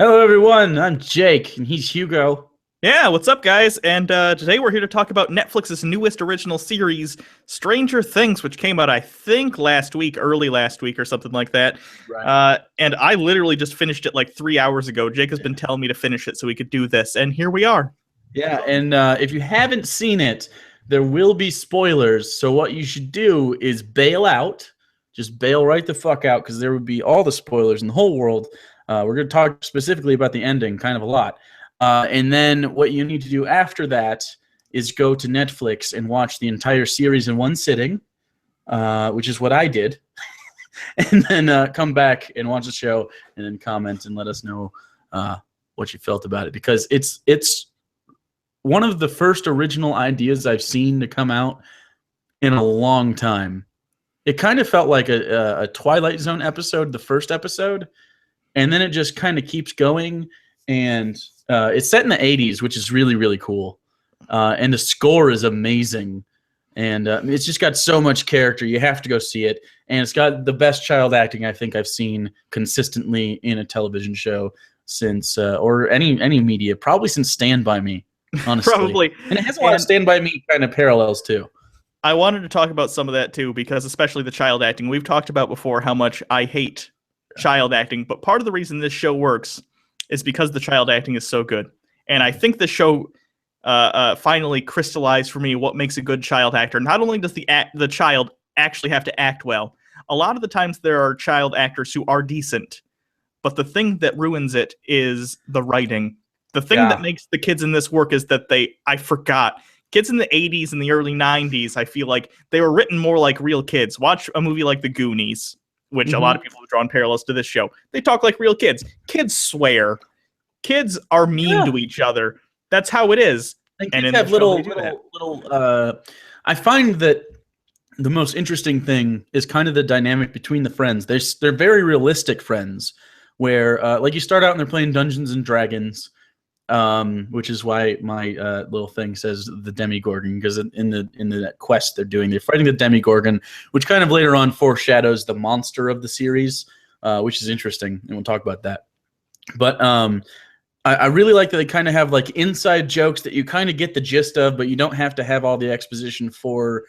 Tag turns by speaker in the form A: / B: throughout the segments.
A: Hello, everyone. I'm Jake, and he's Hugo.
B: Yeah, what's up, guys? And today we're here to talk about Netflix's newest original series, Stranger Things, which came out, I think, early last week or something like that.
A: Right.
B: And I literally just finished it like 3 hours ago. Jake has been telling me to finish it so we could do this, and here we are.
A: Yeah, and if you haven't seen it, there will be spoilers. So what you should do is bail out. Just bail right the fuck out, because there would be all the spoilers in the whole world. We're going to talk specifically about the ending, kind of a lot. And then what you need to do after that is go to Netflix and watch the entire series in one sitting, which is what I did. And then come back and watch the show and then comment and let us know what you felt about it, because it's one of the first original ideas I've seen to come out in a long time. It kind of felt like a Twilight Zone episode, the first episode, and then it just kind of keeps going. And it's set in the 80s, which is really, really cool. And the score is amazing. And it's just got so much character. You have to go see it. And it's got the best child acting I think I've seen consistently in a television show since, or any media, probably since Stand By Me, honestly.
B: Probably.
A: And it has a lot of Stand By Me kind of parallels, too.
B: I wanted to talk about some of that, too, because especially the child acting. We've talked about before how much I hate child acting, but part of the reason this show works is because the child acting is so good. And I think the show finally crystallized for me what makes a good child actor. Not only does the child actually have to act well, a lot of the times there are child actors who are decent, but the thing that ruins it is the writing. The thing that makes the kids in this work is that I forgot. Kids in the 80s and the early 90s, I feel like they were written more like real kids. Watch a movie like The Goonies, which a lot of people have drawn parallels to this show. They talk like real kids. Kids swear. Kids are mean to each other. That's how it is.
A: And kids have little. I find that the most interesting thing is kind of the dynamic between the friends. They're very realistic friends, where like you start out and they're playing Dungeons and Dragons, which is why my little thing says the Demigorgon, because in the quest they're fighting the Demigorgon, which kind of later on foreshadows the monster of the series, which is interesting, and we'll talk about that. But I really like that they kind of have like inside jokes that you kind of get the gist of, but you don't have to have all the exposition for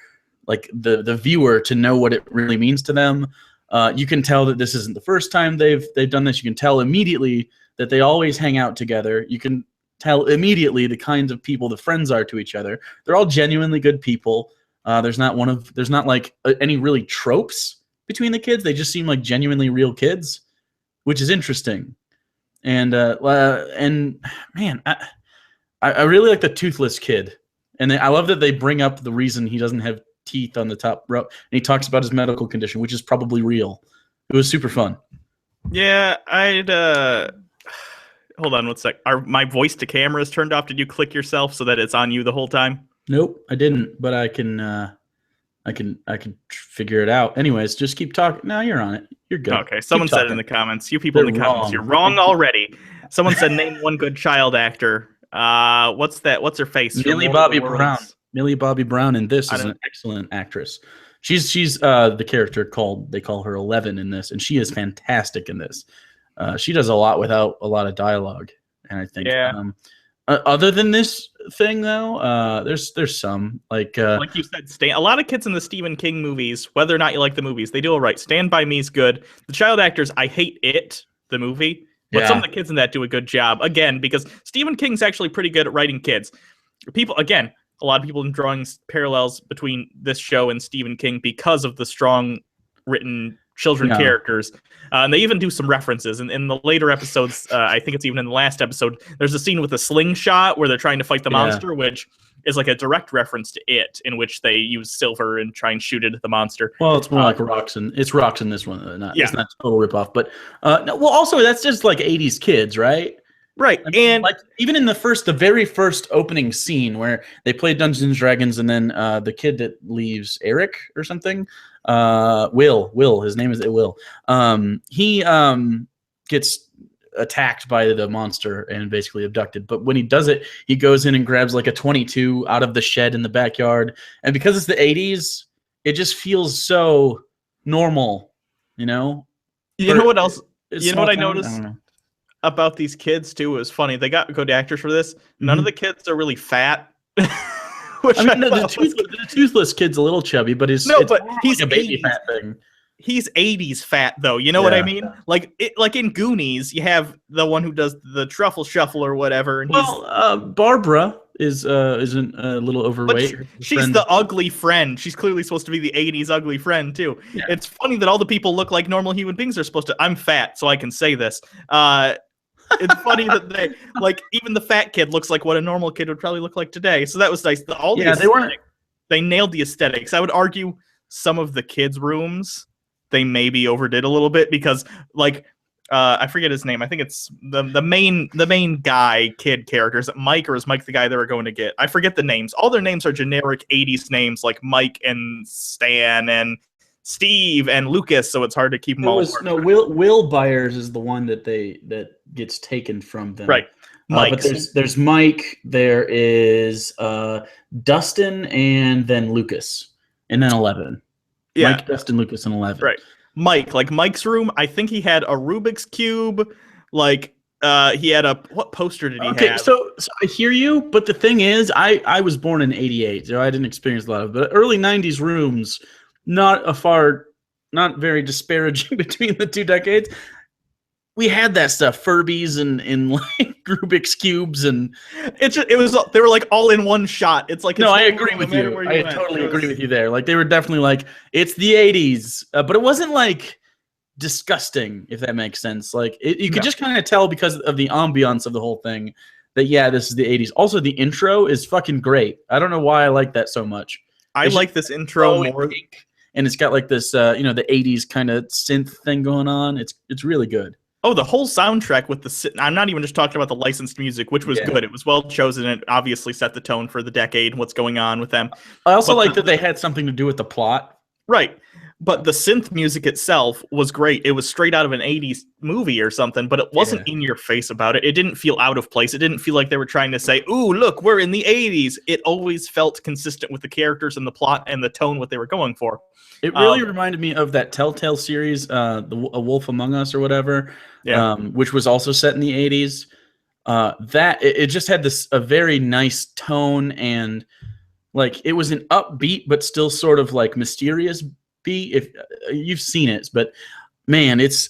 A: like the viewer to know what it really means to them. You can tell that this isn't the first time they've done this. You can tell immediately that they always hang out together. You can tell immediately the kinds of people the friends are to each other. They're all genuinely good people. There's not like any really tropes between the kids. They just seem like genuinely real kids, which is interesting. And man, I really like the toothless kid, and I love that they bring up the reason he doesn't have teeth on the top row, and he talks about his medical condition, which is probably real. It was super fun.
B: Yeah, hold on one sec. My voice to camera is turned off. Did you click yourself so that it's on you the whole time?
A: Nope, I didn't, but I can figure it out. Anyways, just keep talking. No, you're on it. You're good.
B: Okay, someone said it in the comments. You people in the comments, you're wrong already. Someone said name one good child actor. What's that? What's her face?
A: Millie Bobby Brown. Millie Bobby Brown in this is an excellent actress. She's the character they call her 11 in this, and she is fantastic in this. She does a lot without a lot of dialogue, and I think other than this thing though, there's some like
B: you said, a lot of kids in the Stephen King movies, whether or not you like the movies, they do all right. Stand By Me is good. The child actors, I hate it, the movie, but some of the kids in that do a good job. Again, because Stephen King's actually pretty good at writing kids. A lot of people are drawing parallels between this show and Stephen King because of the strong written children characters. And they even do some references. And in the later episodes, I think it's even in the last episode, there's a scene with a slingshot where they're trying to fight the monster, which is like a direct reference to it, in which they use silver and try and shoot it at the monster.
A: Well, it's more like rocks in this one. It's not a total ripoff. But also that's just like 80s kids, right?
B: Right.
A: I mean, and like even in the very first opening scene where they play Dungeons and Dragons, and then the kid that leaves, Eric or something, Will, his name is Will. He gets attacked by the monster and basically abducted. But when he does it, he goes in and grabs like a 22 out of the shed in the backyard. And because it's the 80s, it just feels so normal, you know?
B: You know what else? You know what I noticed? about these kids too was funny. They got good actors for this. None of the kids are really fat.
A: Which the toothless kid's a little chubby, but he's like a baby
B: 80s.
A: fat thing.
B: He's 80s fat though. You know what I mean? Like in Goonies, you have the one who does the truffle shuffle or whatever, and
A: Barbara isn't a little overweight.
B: She's the ugly friend. She's clearly supposed to be the 80s ugly friend too. Yeah. It's funny that all the people look like normal human beings are supposed to. I'm fat, so I can say this. It's funny that they even the fat kid looks like what a normal kid would probably look like today. So that was nice. They nailed the aesthetics. I would argue some of the kids' rooms they maybe overdid a little bit because I forget his name. I think it's the main guy kid character. Is it Mike or is Mike the guy they were going to get? I forget the names. All their names are generic 80s names like Mike and Stan and Steve and Lucas, so it's hard to keep them all.
A: Will Byers is the one that gets taken from them.
B: Right. Mike.
A: But there's Mike, there is Dustin, and then Lucas, and then 11. Yeah. Mike, Dustin, Lucas, and 11.
B: Right. Mike's room, I think he had a Rubik's Cube, he had what poster did he have?
A: Okay, so I hear you, but the thing is, I was born in 88, so I didn't experience a lot of it, but early 90s rooms, not very disparaging between the two decades. We had that stuff, Furbies and Rubik's cubes, and
B: they were all in one shot. It's like
A: I agree with you. I totally agree with you there. They were definitely it's the 80s, but it wasn't disgusting, if that makes sense. You could just kind of tell because of the ambiance of the whole thing that this is the 80s. Also, the intro is fucking great. I don't know why I like that so much.
B: I like this intro more.
A: And it's got this, the 80s kind of synth thing going on. It's really good.
B: Oh, the whole soundtrack with I'm not even just talking about the licensed music, which was good. It was well chosen. And it obviously set the tone for the decade, what's going on with them.
A: I also like that they had something to do with the plot.
B: Right. But the synth music itself was great. It was straight out of an 80s movie or something, but it wasn't in your face about it. It didn't feel out of place. It didn't feel like they were trying to say, ooh, look, we're in the 80s. It always felt consistent with the characters and the plot and the tone, what they were going for.
A: It really reminded me of that Telltale series, A Wolf Among Us or whatever, which was also set in the 80s. It just had a very nice tone, and it was an upbeat but still sort of mysterious beat. If you've seen it, but man, it's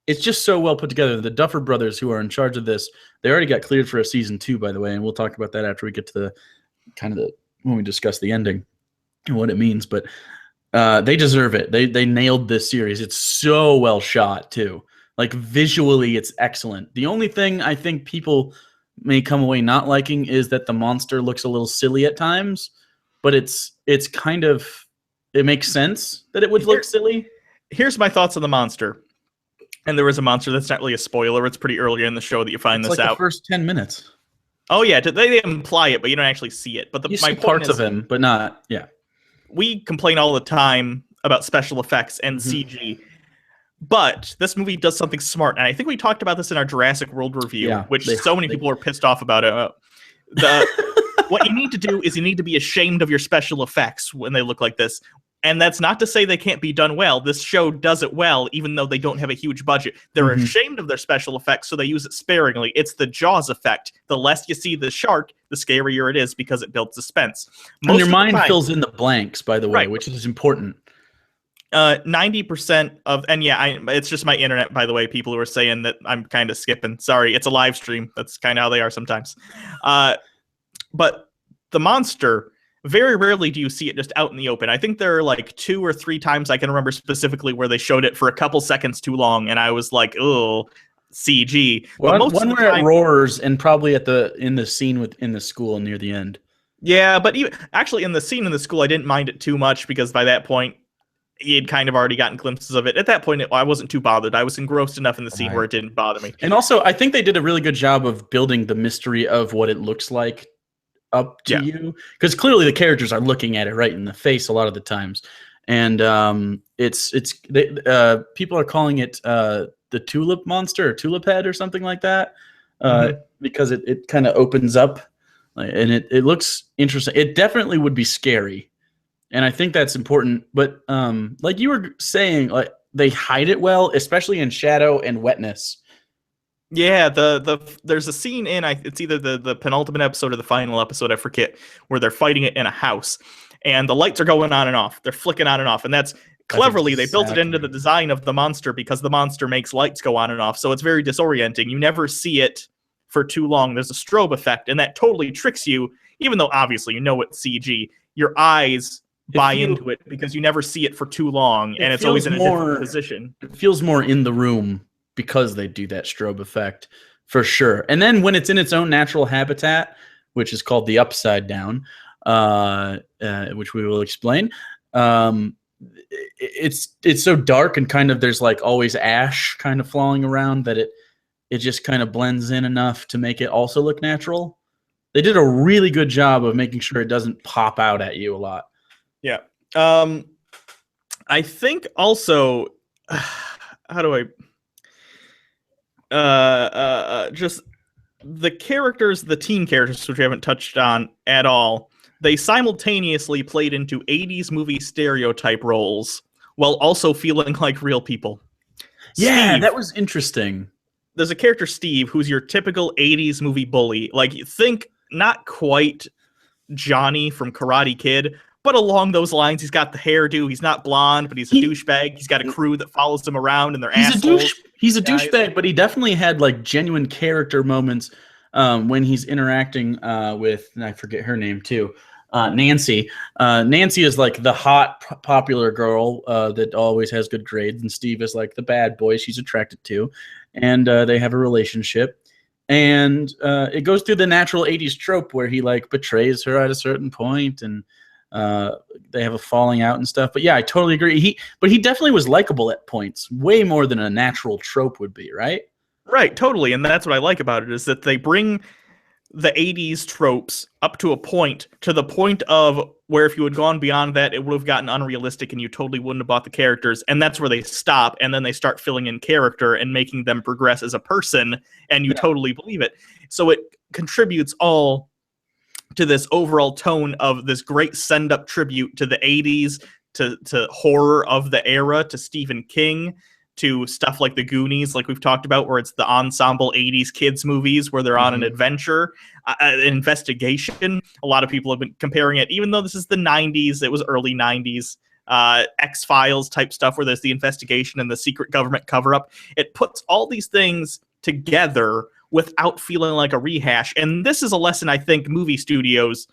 A: just so well put together. The Duffer Brothers, who are in charge of this, they already got cleared for a season 2, by the way, and we'll talk about that after we get to when we discuss the ending and what it means. But they deserve it. They nailed this series. It's so well shot too. Visually, it's excellent. The only thing I think people may come away not liking is that the monster looks a little silly at times, but it's kind of. It makes sense that it would look silly.
B: Here's my thoughts on the monster. And there is a monster that's not really a spoiler. It's pretty early in the show that you find this out.
A: The first 10 minutes.
B: Oh, yeah. They imply it, but you don't actually see it. But
A: you see parts of him, but not,
B: We complain all the time about special effects and CG. But this movie does something smart. And I think we talked about this in our Jurassic World review, which so many people were pissed off about it. What you need to do is you need to be ashamed of your special effects when they look like this. And that's not to say they can't be done well. This show does it well, even though they don't have a huge budget. They're ashamed of their special effects, so they use it sparingly. It's the Jaws effect. The less you see the shark, the scarier it is because it builds suspense.
A: And your mind fills in the blanks, by the way, which is important.
B: 90% of, and it's just my internet, by the way, people who are saying that I'm kind of skipping. Sorry, it's a live stream. That's kind of how they are sometimes. But the monster, very rarely do you see it just out in the open. I think there are 2 or 3 times I can remember specifically where they showed it for a couple seconds too long, and I was like, "Oh, CG."
A: But one where it roars, and probably in the scene in the school near the end.
B: Yeah, but actually in the scene in the school, I didn't mind it too much because by that point, he had kind of already gotten glimpses of it. At that point, I wasn't too bothered. I was engrossed enough in the scene where it didn't bother me.
A: And also, I think they did a really good job of building the mystery of what it looks like up to you, because clearly the characters are looking at it right in the face a lot of the times, and people are calling it the tulip monster or tulip head or something like that, because it kind of opens up, and it looks interesting. It definitely would be scary, and I think that's important. But like you were saying, they hide it well, especially in shadow and wetness.
B: Yeah, there's a scene in it's either the penultimate episode or the final episode, I forget, where they're fighting it in a house, and the lights are going on and off. They're flicking on and off, and that's cleverly they built it into the design of the monster because the monster makes lights go on and off, so it's very disorienting. You never see it for too long. There's a strobe effect, and that totally tricks you, even though obviously you know it's CG. Your eyes buy into it because you never see it for too long, and it's always in a different position.
A: It feels more in the room because they do that strobe effect for sure. And then when it's in its own natural habitat, which is called the upside down, which we will explain, it's so dark and kind of there's like always ash kind of falling around that it just kind of blends in enough to make it also look natural. They did a really good job of making sure it doesn't pop out at you a lot.
B: Yeah. I think also, how do I, just the characters, the teen characters, which we haven't touched on at all, they simultaneously played into 80s movie stereotype roles while also feeling like real people.
A: Yeah,
B: Steve,
A: that was interesting.
B: There's a character, Steve, who's your typical 80s movie bully. Like, think not quite Johnny from Karate Kid, but along those lines. He's got the hairdo. He's not blonde, but he's a douchebag. He's got a crew that follows him around, and they're assholes.
A: He's a douchebag, but he definitely had like genuine character moments when he's interacting with, and I forget her name too, Nancy. Nancy is like the hot, popular girl that always has good grades, and Steve is like the bad boy she's attracted to, and they have a relationship. And it goes through the natural 80s trope where he like betrays her at a certain point, and they have a falling out and stuff. But yeah, I totally agree. He definitely was likable at points, way more than a natural trope would be, right?
B: Right, totally. And that's what I like about it, is that they bring the 80s tropes up to a point, to the point of where if you had gone beyond that, it would have gotten unrealistic and you totally wouldn't have bought the characters. And that's where they stop, and then they start filling in character and making them progress as a person, and you totally believe it. So it contributes all to this overall tone of this great send-up tribute to the 80s, to horror of the era, to Stephen King, to stuff like The Goonies, like we've talked about, where it's the ensemble 80s kids movies where they're on an adventure, an investigation. A lot of people have been comparing it, even though this is the 90s, it was early 90s, X-Files type stuff where there's the investigation and the secret government cover-up. It puts all these things together without feeling like a rehash. And this is a lesson I think movie studios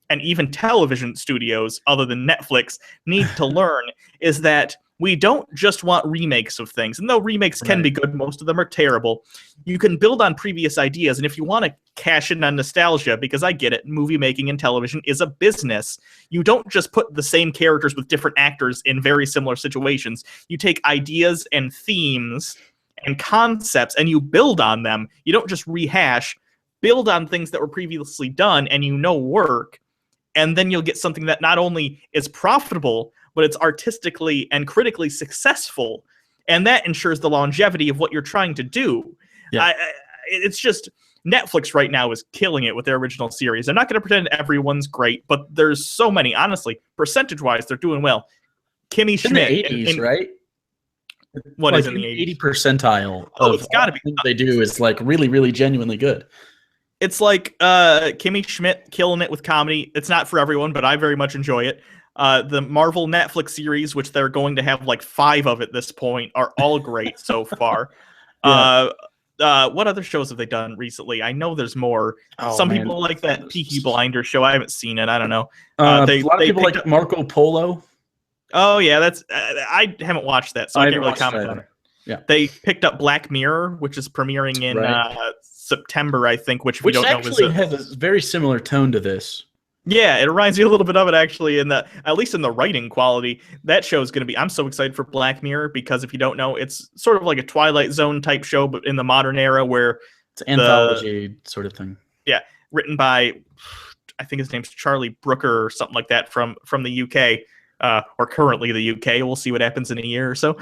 B: and even television studios, other than Netflix, need to learn, is that we don't just want remakes of things. And though remakes can be good, most of them are terrible. You can build on previous ideas. And if you want to cash in on nostalgia, because I get it, movie making and television is a business. You don't just put the same characters with different actors in very similar situations. You take ideas and themes and concepts and you build on them. You don't just rehash, build on things that were previously done and work. And then you'll get something that not only is profitable, but it's artistically and critically successful. And that ensures the longevity of what you're trying to do. Yeah. It's just, Netflix right now is killing it with their original series. I'm not going to pretend everyone's great, but there's so many. Honestly, percentage-wise, they're doing well. Kimmy Schmidt.
A: In the 80s, right?
B: What
A: like
B: is in the 80s?
A: 80 percentile
B: of it's gotta be
A: they do is like really, really genuinely good.
B: It's like Kimmy Schmidt killing it with comedy. It's not for everyone, but I very much enjoy it. The Marvel Netflix series, which they're going to have like 5 of at this point, are all great so far. What other shows have they done recently? I know there's more. Some people like that Peaky Blinders show. I haven't seen it. I don't know.
A: A lot of people like Marco Polo.
B: Oh yeah, that's I haven't watched that, so I can't really comment on it.
A: Yeah,
B: they picked up Black Mirror, which is premiering in September, I think. Which we don't know
A: actually has a very similar tone to this.
B: Yeah, it reminds me a little bit of it actually. At least in the writing quality, that show is going to be. I'm so excited for Black Mirror because if you don't know, it's sort of like a Twilight Zone type show, but in the modern era where
A: it's an anthology sort of thing.
B: Yeah, written by I think his name's Charlie Brooker or something like that from the UK. Or currently the UK. We'll see what happens in a year or so.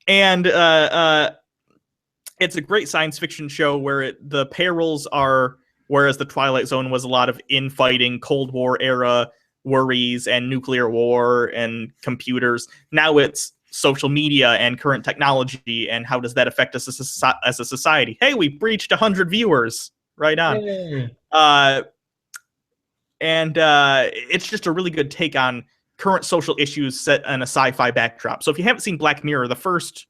B: And it's a great science fiction show where the perils are, whereas the Twilight Zone was a lot of infighting, Cold War era worries and nuclear war and computers. Now it's social media and current technology, and how does that affect us as a society. Hey, we breached 100 viewers. Right on.
A: Yay.
B: And it's just a really good take on current social issues set in a sci-fi backdrop. So if you haven't seen Black Mirror, the first,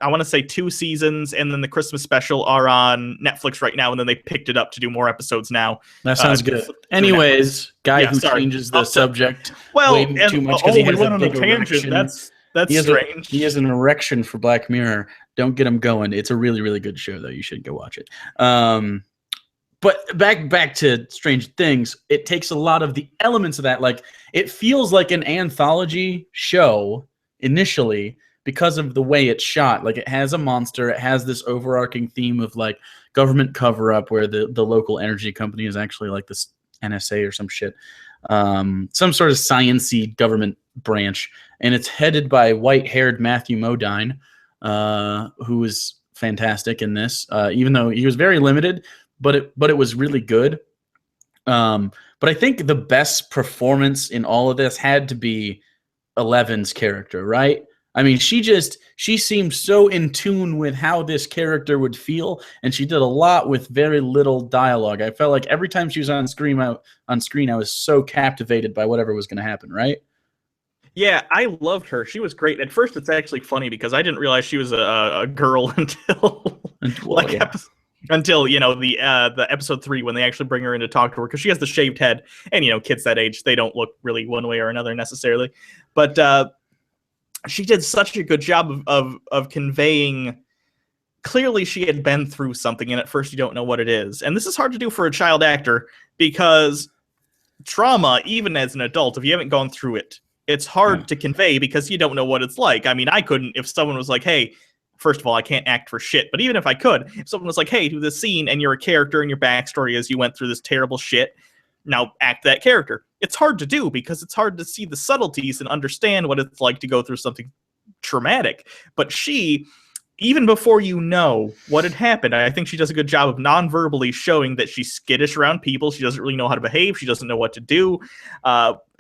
B: I want to say 2 seasons, and then the Christmas special are on Netflix right now, and then they picked it up to do more episodes now.
A: That sounds good. Anyways, guy who
B: sorry.
A: changes the subject
B: way
A: too much because he has a big erection.
B: That's strange.
A: He has an erection for Black Mirror. Don't get him going. It's a really, really good show, though. You should go watch it. But back to Strange Things, it takes a lot of the elements of that. Like, it feels like an anthology show initially because of the way it's shot. Like, it has a monster. It has this overarching theme of, like, government cover-up where the local energy company is actually, like, this NSA or some shit. Some sort of science-y government branch. And it's headed by white-haired Matthew Modine, who is fantastic in this, even though he was very limited. But it was really good. But I think the best performance in all of this had to be Eleven's character, right? I mean, she seemed so in tune with how this character would feel, and she did a lot with very little dialogue. I felt like every time she was on screen, I was so captivated by whatever was going to happen, right?
B: Yeah, I loved her. She was great. At first, it's actually funny because I didn't realize she was a girl until the episode 3 when they actually bring her in to talk to her, because she has the shaved head, and kids that age, they don't look really one way or another necessarily. But she did such a good job of conveying. Clearly, she had been through something, and at first you don't know what it is. And this is hard to do for a child actor because trauma, even as an adult, if you haven't gone through it, it's hard to convey because you don't know what it's like. I mean, I couldn't, if someone was like, hey, first of all, I can't act for shit. But even if I could, if someone was like, hey, do this scene, and you're a character and your backstory is you went through this terrible shit, now act that character. It's hard to do because it's hard to see the subtleties and understand what it's like to go through something traumatic. But she, even before you know what had happened, I think she does a good job of non-verbally showing that she's skittish around people. She doesn't really know how to behave. She doesn't know what to do.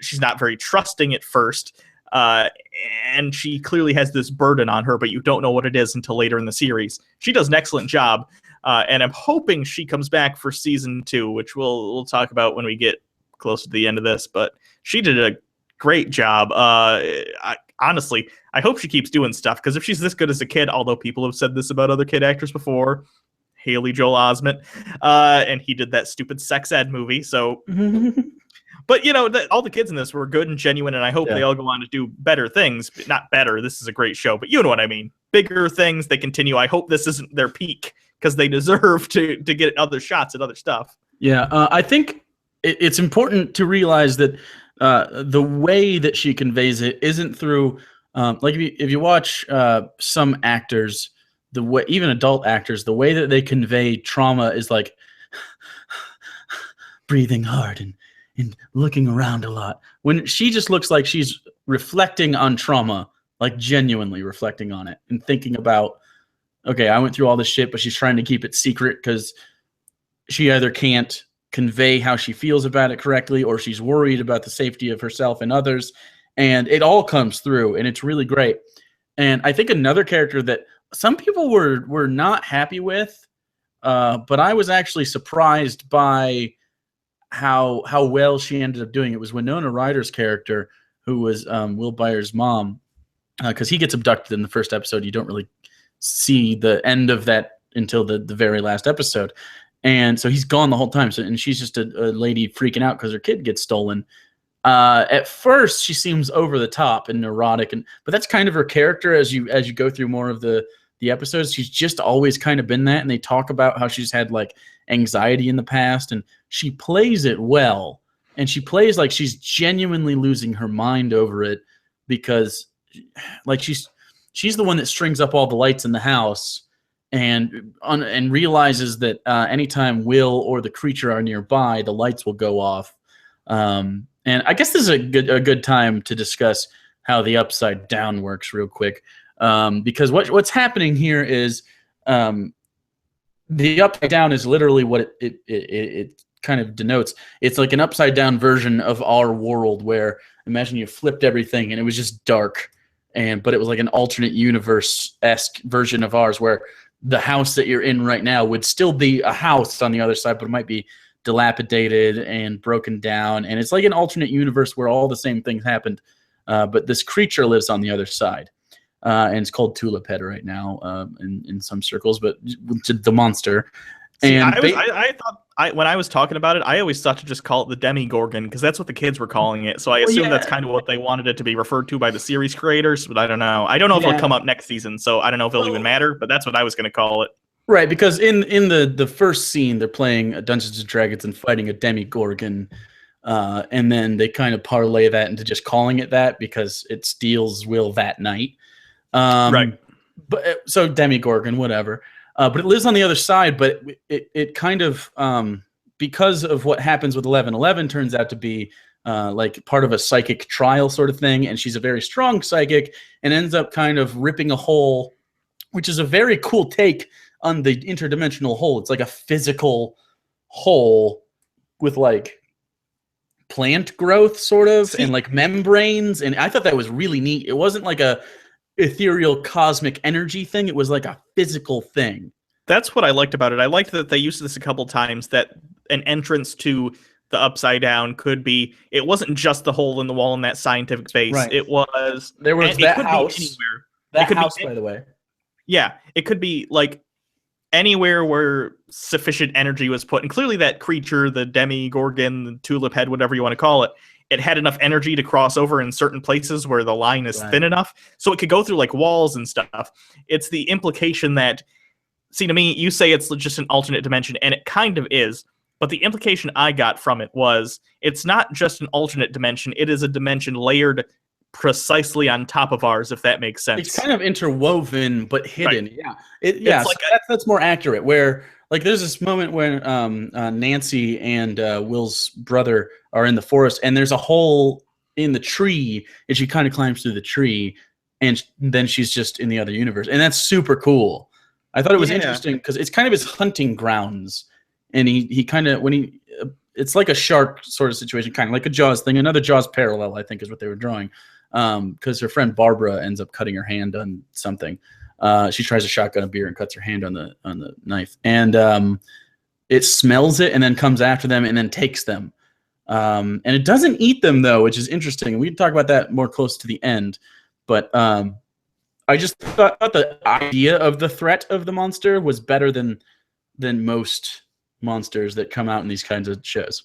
B: She's not very trusting at first. And she clearly has this burden on her, but you don't know what it is until later in the series. She does an excellent job, and I'm hoping she comes back for season 2, which we'll talk about when we get close to the end of this. But she did a great job. Honestly, I hope she keeps doing stuff, because if she's this good as a kid, although people have said this about other kid actors before, Haley Joel Osment, and he did that stupid sex ed movie, so... But, all the kids in this were good and genuine, and I hope they all go on to do better things. Not better, this is a great show, but you know what I mean. Bigger things, they continue. I hope this isn't their peak, because they deserve to get other shots at other stuff. Yeah,
A: I think it's important to realize that the way that she conveys it isn't through... like, if you watch some actors, the way, even adult actors, the way that they convey trauma is like breathing hard and looking around a lot. When she just looks like she's reflecting on trauma, like genuinely reflecting on it and thinking about, okay, I went through all this shit, but she's trying to keep it secret because she either can't convey how she feels about it correctly, or she's worried about the safety of herself and others. And it all comes through, and it's really great. And I think another character that some people were not happy with, but I was actually surprised by how well she ended up doing it, was Winona Ryder's character, who was Will Byers' mom, because he gets abducted in the first episode. You don't really see the end of that until the very last episode, and so he's gone the whole time. So, and she's just a lady freaking out because her kid gets stolen. At first, she seems over the top and neurotic, but that's kind of her character as you go through more of the episodes. She's just always kind of been that, and they talk about how she's had like anxiety in the past, and she plays it well, and she plays like she's genuinely losing her mind over it, because like she's the one that strings up all the lights in the house and realizes that anytime Will or the creature are nearby, the lights will go off. And I guess this is a good time to discuss how the upside down works real quick, because what's happening here is the upside down is literally what it kind of denotes. It's like an upside down version of our world, where imagine you flipped everything and it was just dark, but it was like an alternate universe-esque version of ours where the house that you're in right now would still be a house on the other side, but it might be dilapidated and broken down. And it's like an alternate universe where all the same things happened, but this creature lives on the other side. And it's called Tulip Head right now in some circles, but the monster.
B: See, I thought when I was talking about it, I always thought to just call it the Demigorgon because that's what the kids were calling it. So I assume that's kind of what they wanted it to be referred to by the series creators, but I don't know. I don't know if it'll come up next season, so I don't know if it'll even matter, but that's what I was going to call it.
A: Right, because in the first scene, they're playing Dungeons and Dragons and fighting a Demigorgon, and then they kind of parlay that into just calling it that because it steals Will that night.
B: Right.
A: But so Demigorgon, whatever. But it lives on the other side, but it kind of, because of what happens with 1111, turns out to be like part of a psychic trial sort of thing, and she's a very strong psychic, and ends up kind of ripping a hole, which is a very cool take on the interdimensional hole. It's like a physical hole with like plant growth sort of, and like membranes, and I thought that was really neat. It wasn't like a ethereal cosmic energy thing. It was like a physical thing.
B: That's what I liked about it. I liked that they used this a couple times, that an entrance to the Upside Down could be, it wasn't just the hole in the wall in that scientific base.
A: Right.
B: There was
A: that house. That house, by the way.
B: Yeah, it could be like anywhere where sufficient energy was put. And clearly that creature, the Demigorgon, the Tulip Head, whatever you want to call it, it had enough energy to cross over in certain places where the line is thin enough. So it could go through like walls and stuff. It's the implication that, see, to me, you say it's just an alternate dimension, and it kind of is. But the implication I got from it was it's not just an alternate dimension. It is a dimension layered precisely on top of ours, if that makes sense.
A: It's kind of interwoven but hidden.
B: Right.
A: Yeah. So that's more accurate. Where like there's this moment when Nancy and Will's brother are in the forest, and there's a hole in the tree, and she kind of climbs through the tree, and then she's just in the other universe, and that's super cool. I thought it was interesting because it's kind of his hunting grounds, and he kind of it's like a shark sort of situation, kind of like a Jaws thing. Another Jaws parallel, I think, is what they were drawing. Because her friend Barbara ends up cutting her hand on something. She tries to shotgun a beer and cuts her hand on the knife, and it smells it and then comes after them and then takes them. And it doesn't eat them though, which is interesting. We can talk about that more close to the end. But I just thought the idea of the threat of the monster was better than most monsters that come out in these kinds of shows.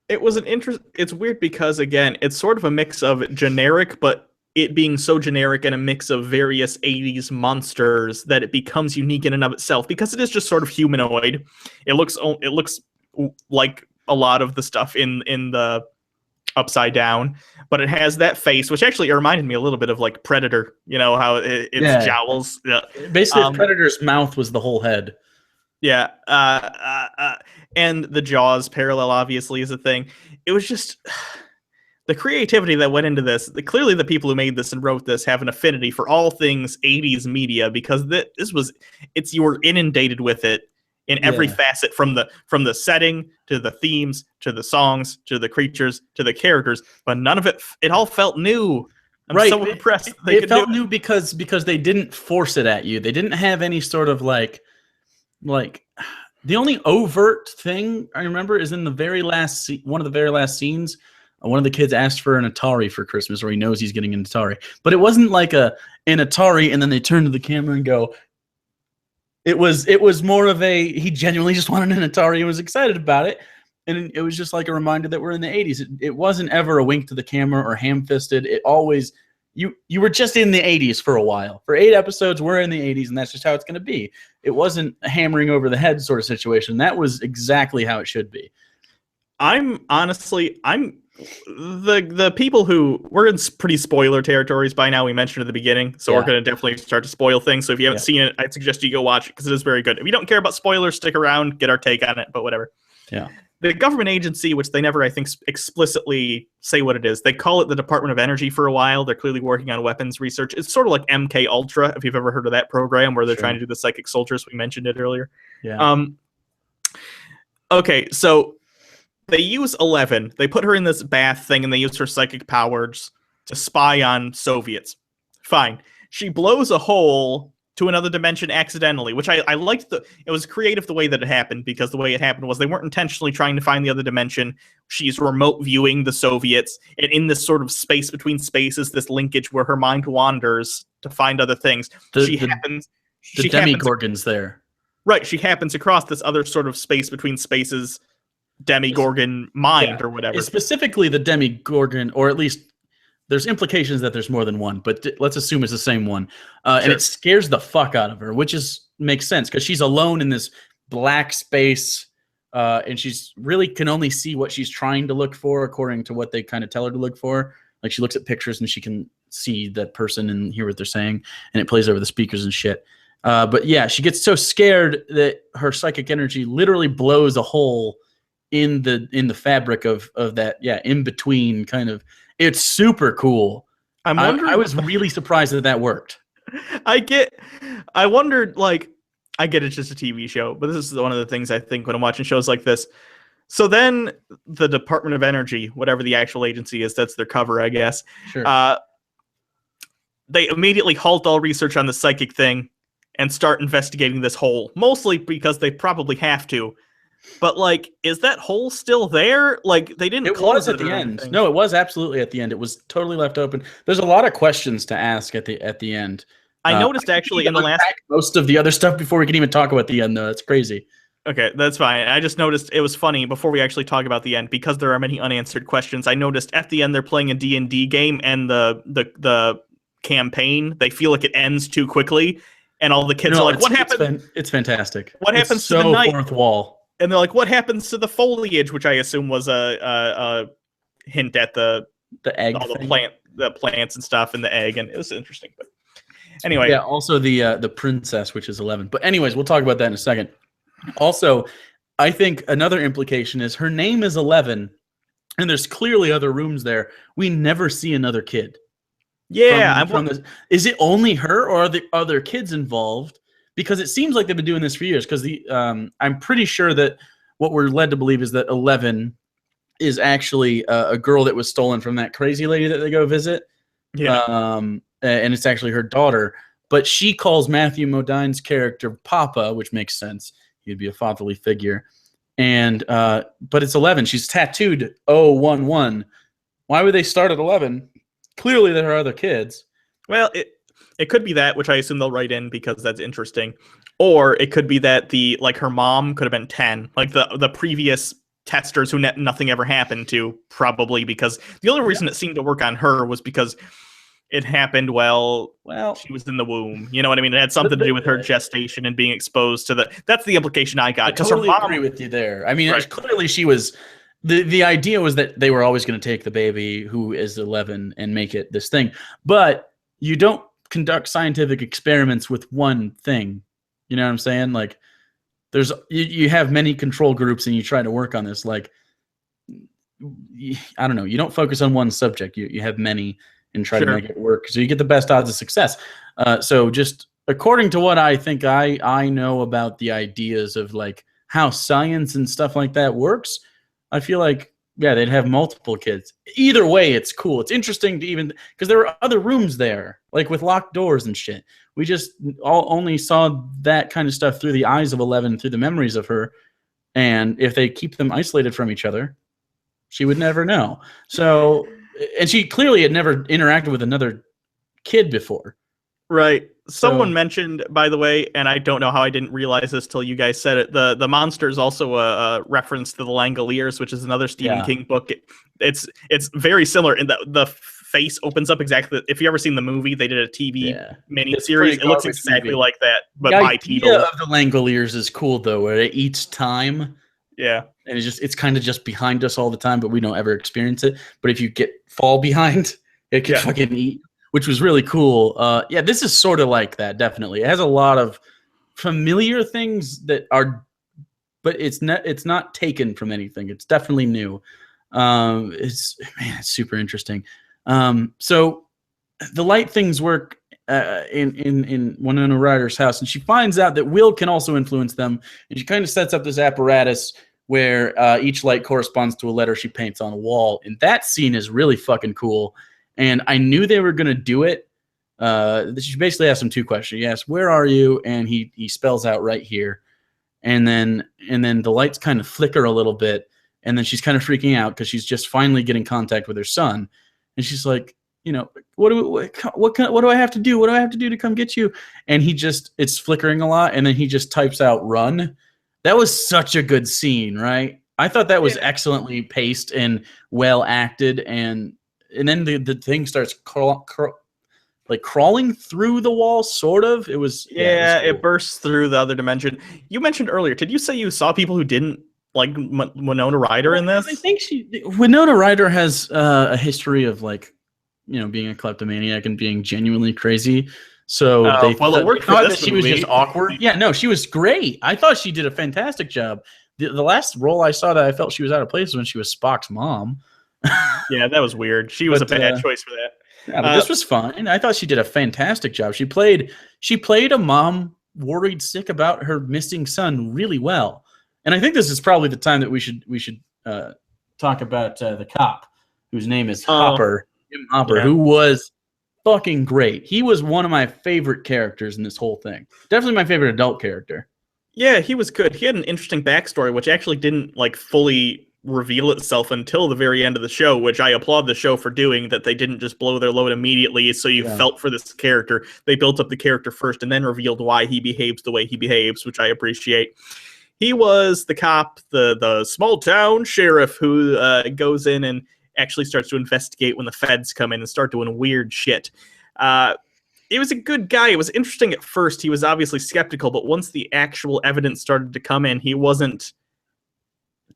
B: It was it's weird because, again, it's sort of a mix of generic, but it being so generic and a mix of various 80s monsters that it becomes unique in and of itself, because it is just sort of humanoid. It looks like a lot of the stuff in the Upside Down, but it has that face, which actually reminded me a little bit of like Predator, you know, how it's jowls. Yeah.
A: Basically, Predator's mouth was the whole head.
B: Yeah. And the Jaws parallel obviously is a thing. It was just the creativity that went into this. Clearly the people who made this and wrote this have an affinity for all things 80s media, because you were inundated with it in every facet, from the setting to the themes to the songs to the creatures to the characters, but none of it all felt new. I'm so impressed.
A: It felt new because they didn't force it at you. They didn't have any sort of like the only overt thing I remember is in the very last one of the very last scenes. One of the kids asked for an Atari for Christmas, or he knows he's getting an Atari. But it wasn't like an Atari, and then they turn to the camera and go. It was more of he genuinely just wanted an Atari and was excited about it, and it was just like a reminder that we're in the 80s. It wasn't ever a wink to the camera or ham-fisted. It always. You were just in the 80s for a while. For 8 episodes, we're in the 80s, and that's just how it's going to be. It wasn't a hammering over the head sort of situation. That was exactly how it should be.
B: I'm the people who, we're in pretty spoiler territories by now. We mentioned at the beginning, so we're going to definitely start to spoil things. So if you haven't seen it, I'd suggest you go watch it because it is very good. If you don't care about spoilers, stick around, get our take on it, but whatever.
A: Yeah.
B: The government agency, which they never, I think, explicitly say what it is, they call it the Department of Energy for a while. They're clearly working on weapons research. It's sort of like MK Ultra, if you've ever heard of that program, where they're trying to do the psychic soldiers. We mentioned it earlier.
A: Yeah.
B: Okay, so they use 11. They put her in this bath thing, and they use her psychic powers to spy on Soviets. fine. She blows a hole to another dimension accidentally, which I liked. It was creative the way that it happened, because the way it happened was they weren't intentionally trying to find the other dimension. She's remote viewing the Soviets, and in this sort of space between spaces, this linkage where her mind wanders to find other things.
A: The Demigorgon's there.
B: Right, she happens across this other sort of space between spaces, Demigorgon mind or whatever.
A: It's specifically the Demigorgon, or at least there's implications that there's more than one, but let's assume it's the same one. Sure. And it scares the fuck out of her, which makes sense because she's alone in this black space, and she's really can only see what she's trying to look for according to what they kind of tell her to look for. Like she looks at pictures and she can see that person and hear what they're saying, and it plays over the speakers and shit. But yeah, she gets so scared that her psychic energy literally blows a hole in the fabric of that in between kind of. It's super cool. I was really surprised that worked.
B: I wondered, like, I get it's just a TV show, but this is one of the things I think when I'm watching shows like this. So then the Department of Energy, whatever the actual agency is, that's their cover, I guess.
A: Sure.
B: They immediately halt all research on the psychic thing and start investigating this hole, mostly because they probably have to. But, like, is that hole still there? Like, they didn't close it
A: at the end. No, it was absolutely at the end. It was totally left open. There's a lot of questions to ask at the end.
B: I noticed actually in the last
A: most of the other stuff before we can even talk about the end, though. That's crazy.
B: Okay, that's fine. I just noticed it was funny before we actually talk about the end, because there are many unanswered questions. I noticed at the end they're playing a D&D game, and the campaign, they feel like it ends too quickly, and all the kids are like, "What happened?"
A: It's fantastic.
B: What happens to the night?
A: Fourth wall.
B: And they're like, "What happens to the foliage?" Which I assume was a hint at the
A: egg,
B: all the plants and stuff, and the egg, and it was interesting. But anyway,
A: yeah. Also the princess, which is 11. But anyways, we'll talk about that in a second. Also, I think another implication is her name is 11, and there's clearly other rooms there. We never see another kid.
B: Yeah,
A: is it only her, or are the other kids involved? Because it seems like they've been doing this for years. Because I'm pretty sure that what we're led to believe is that 11 is actually a girl that was stolen from that crazy lady that they go visit.
B: Yeah.
A: And it's actually her daughter. But she calls Matthew Modine's character Papa, which makes sense. He'd be a fatherly figure. And but it's 11. She's tattooed 011. Why would they start at 11? Clearly, there are other kids.
B: Well, it could be that, which I assume they'll write in because that's interesting. Or it could be that her mom could have been 10, like the previous testers who nothing ever happened to, probably, because the only reason it seemed to work on her was because it happened well, she was in the womb. You know what I mean? It had something to do with her gestation and being exposed to that's the implication I got.
A: I totally agree with you there. I mean, clearly she was, the idea was that they were always going to take the baby who is 11 and make it this thing. But you don't conduct scientific experiments with one thing. You know what I'm saying? Like, there's you have many control groups and you try to work on this. Like, I don't know. You don't focus on one subject. You have many and try to make it work, so you get the best odds of success. So just according to what I think I know about the ideas of like how science and stuff like that works, I feel like, yeah, they'd have multiple kids. Either way, it's cool. It's interesting to even, because there were other rooms there, like with locked doors and shit. We just only saw that kind of stuff through the eyes of 11, through the memories of her. And if they keep them isolated from each other, she would never know. So, and she clearly had never interacted with another kid before.
B: Right. Someone mentioned, by the way, and I don't know how I didn't realize this till you guys said it, the monster is also a reference to the Langoliers, which is another Stephen King book. It's very similar in that the face opens up exactly. If you ever seen the movie, they did a TV miniseries. It looks exactly like that, but bipedal.
A: The idea of the Langoliers is cool though, where it eats time.
B: Yeah,
A: and it's kind of just behind us all the time, but we don't ever experience it. But if you fall behind, it can fucking eat. Which was really cool. Yeah, this is sort of like that, definitely. It has a lot of familiar things that are, but it's not taken from anything. It's definitely new. It's super interesting. So the light things work in Winona Ryder's house, and she finds out that Will can also influence them, and she kind of sets up this apparatus where each light corresponds to a letter she paints on a wall. And that scene is really fucking cool. And I knew they were going to do it she basically asks him two questions. She asks, "Where are you?" And he spells out right here. And then the lights kind of flicker a little bit, and then she's kind of freaking out because she's just finally getting contact with her son, and she's like, what do I have to do? What do I have to do to come get you? And it's flickering a lot, and then he just types out "run." That was such a good scene, right? I thought that was excellently paced and well acted, and then the thing starts crawling through the wall, sort of. It was it
B: cool. It bursts through the other dimension. You mentioned earlier, did you say you saw people who didn't like Winona Ryder in this?
A: I think Winona Ryder has a history of being a kleptomaniac and being genuinely crazy. So
B: it worked for this
A: she was just awkward. Yeah, no, she was great. I thought she did a fantastic job. The last role I saw that I felt she was out of place was when she was Spock's mom.
B: Yeah, that was weird. She was a bad choice for that.
A: Yeah, but this was fine. I thought she did a fantastic job. She played a mom worried sick about her missing son really well. And I think this is probably the time that we should talk about the cop, whose name is Hopper, Jim Hopper, who was fucking great. He was one of my favorite characters in this whole thing. Definitely my favorite adult character.
B: Yeah, he was good. He had an interesting backstory, which actually didn't fully reveal itself until the very end of the show, which I applaud the show for doing, that they didn't just blow their load immediately so you felt for this character. They built up the character first and then revealed why he behaves the way he behaves, which I appreciate. He was the cop, the small town sheriff who goes in and actually starts to investigate when the feds come in and start doing weird shit. It was a good guy. It was interesting at first. He was obviously skeptical, but once the actual evidence started to come in, he wasn't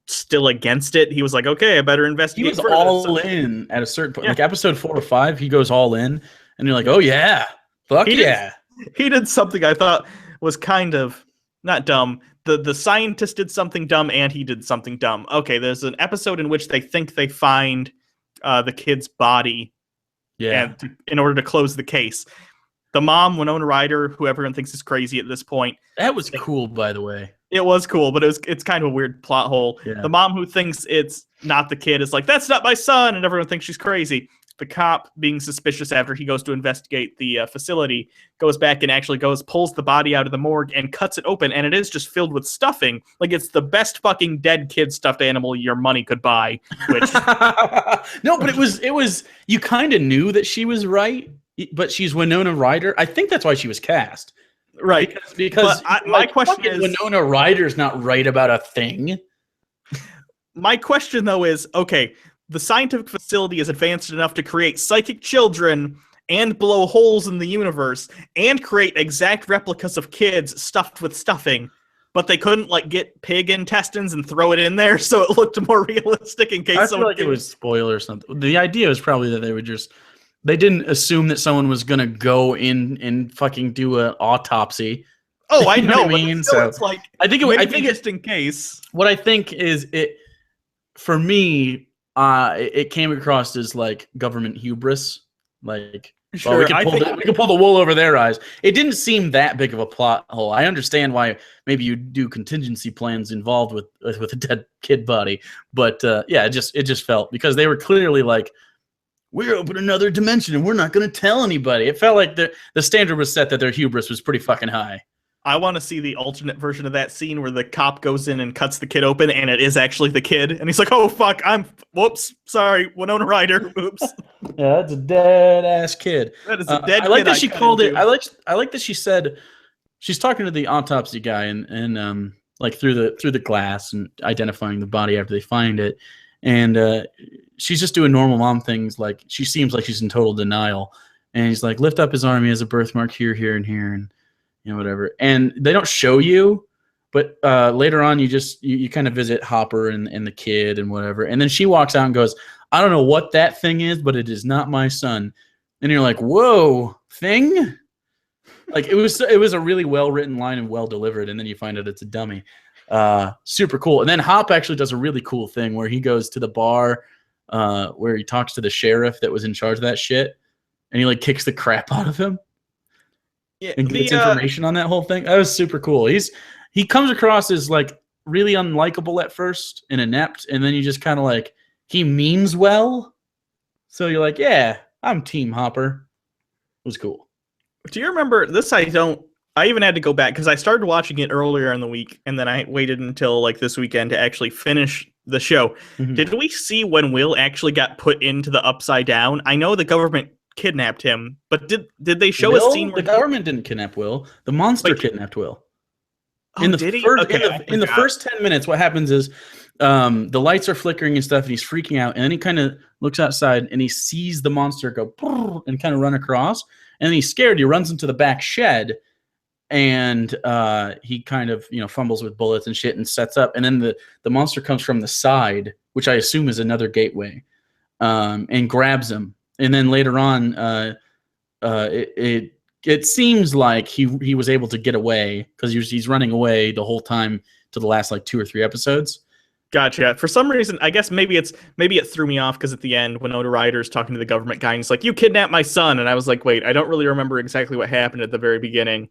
B: still against it. He was like, okay, I better investigate.
A: He was all in at a certain point. Like episode 4 or 5, he goes all in, and you're like, oh yeah, fuck yeah.
B: He did something I thought was kind of not dumb. The scientist did something dumb, and he did something dumb. Okay, there's an episode in which they think they find the kid's body, in order to close the case. The mom, Winona Ryder, who everyone thinks is crazy at this point.
A: That was cool, by the way.
B: It was cool, but it's kind of a weird plot hole. Yeah. The mom who thinks it's not the kid is like, that's not my son, and everyone thinks she's crazy. The cop, being suspicious after he goes to investigate the facility, goes back and actually pulls the body out of the morgue and cuts it open, and it is just filled with stuffing. Like, it's the best fucking dead kid stuffed animal your money could buy. Which
A: no, but it was you kind of knew that she was right, but she's Winona Ryder. I think that's why she was cast.
B: Right.
A: Because my question is, Winona Ryder's not right about a thing.
B: My question, though, is, okay, the scientific facility is advanced enough to create psychic children and blow holes in the universe and create exact replicas of kids stuffed with stuffing, but they couldn't get pig intestines and throw it in there so it looked more realistic in case
A: someone... I feel like it was spoiled or something. The idea was probably that they didn't assume that someone was going to go in and fucking do an autopsy.
B: Oh, I know.
A: What I mean? So
B: it's like,
A: I think
B: just in case.
A: What I think is for me, it came across as government hubris.
B: Sure,
A: we can pull the wool over their eyes. It didn't seem that big of a plot hole. I understand why maybe you do contingency plans involved with a dead kid body, but it just felt, because they were clearly like, we're open another dimension and we're not going to tell anybody. It felt like the standard was set that their hubris was pretty fucking high.
B: I want to see the alternate version of that scene where the cop goes in and cuts the kid open and it is actually the kid. And he's like, oh, fuck, whoops, sorry, Winona Ryder, oops.
A: Yeah, that's a dead-ass kid.
B: That is a dead kid.
A: I like that she called it, I like that she said, she's talking to the autopsy guy and through the glass and identifying the body after they find it. And she's just doing normal mom things. She seems like she's in total denial. And he's like, lift up his arm. He has a birthmark here, here, and here. And, whatever. And they don't show you, but later on, you kind of visit Hopper and the kid and whatever. And then she walks out and goes, I don't know what that thing is, but it is not my son. And you're like, whoa, thing? It was a really well-written line and well-delivered. And then you find out it's a dummy. Super cool. And then Hop actually does a really cool thing where he goes to the bar where he talks to the sheriff that was in charge of that shit, and he kicks the crap out of him and gets information on that whole thing. That was super cool. He comes across as really unlikable at first and inept, and then you just kind of he means well, so you're like, yeah, I'm Team Hopper. It was cool.
B: Do you remember this? I even had to go back because I started watching it earlier in the week, and then I waited until like this weekend to actually finish the show.
A: Mhm.
B: Did we see when Will actually got put into the Upside Down? I know the government kidnapped him, but did they show a scene where
A: the government didn't kidnap Will? The monster kidnapped Will.
B: Oh, did he? Okay,
A: in the first 10 minutes, what happens is the lights are flickering and stuff, and he's freaking out, and then he kind of looks outside and he sees the monster go and kind of run across, and then he's scared. He runs into the back shed, and he kind of fumbles with bullets and shit and sets up, and then the monster comes from the side, which I assume is another gateway, and grabs him, and then later on it seems like he was able to get away because he's running away the whole time to the last like 2 or 3 episodes.
B: Gotcha. For some reason, I guess maybe it threw me off because at the end, Winona Ryder's talking to the government guy, and he's like, "You kidnapped my son," and I was like, "Wait, I don't really remember exactly what happened at the very beginning.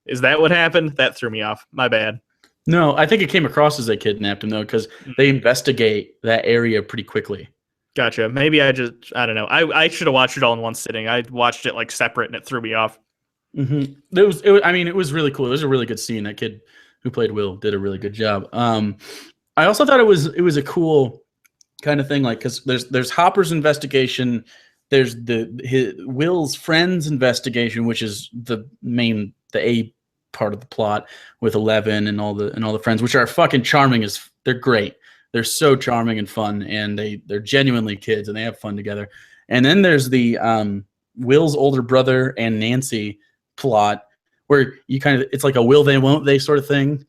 B: Is that what happened?" That threw me off. My bad.
A: No, I think it came across as they kidnapped him though, because they investigate that area pretty quickly.
B: Gotcha. Maybe I don't know. I should have watched it all in one sitting. I watched it like separate, and it threw me off.
A: Mm-hmm. It was really cool. It was a really good scene. That kid who played Will did a really good job. I also thought it was a cool kind of thing, like because there's Hopper's investigation, there's Will's friend's investigation, which is the A part of the plot with 11 and all the friends, which are fucking charming they're great. They're so charming and fun, and they're genuinely kids and they have fun together. And then there's the Will's older brother and Nancy plot where it's like a will they won't they sort of thing,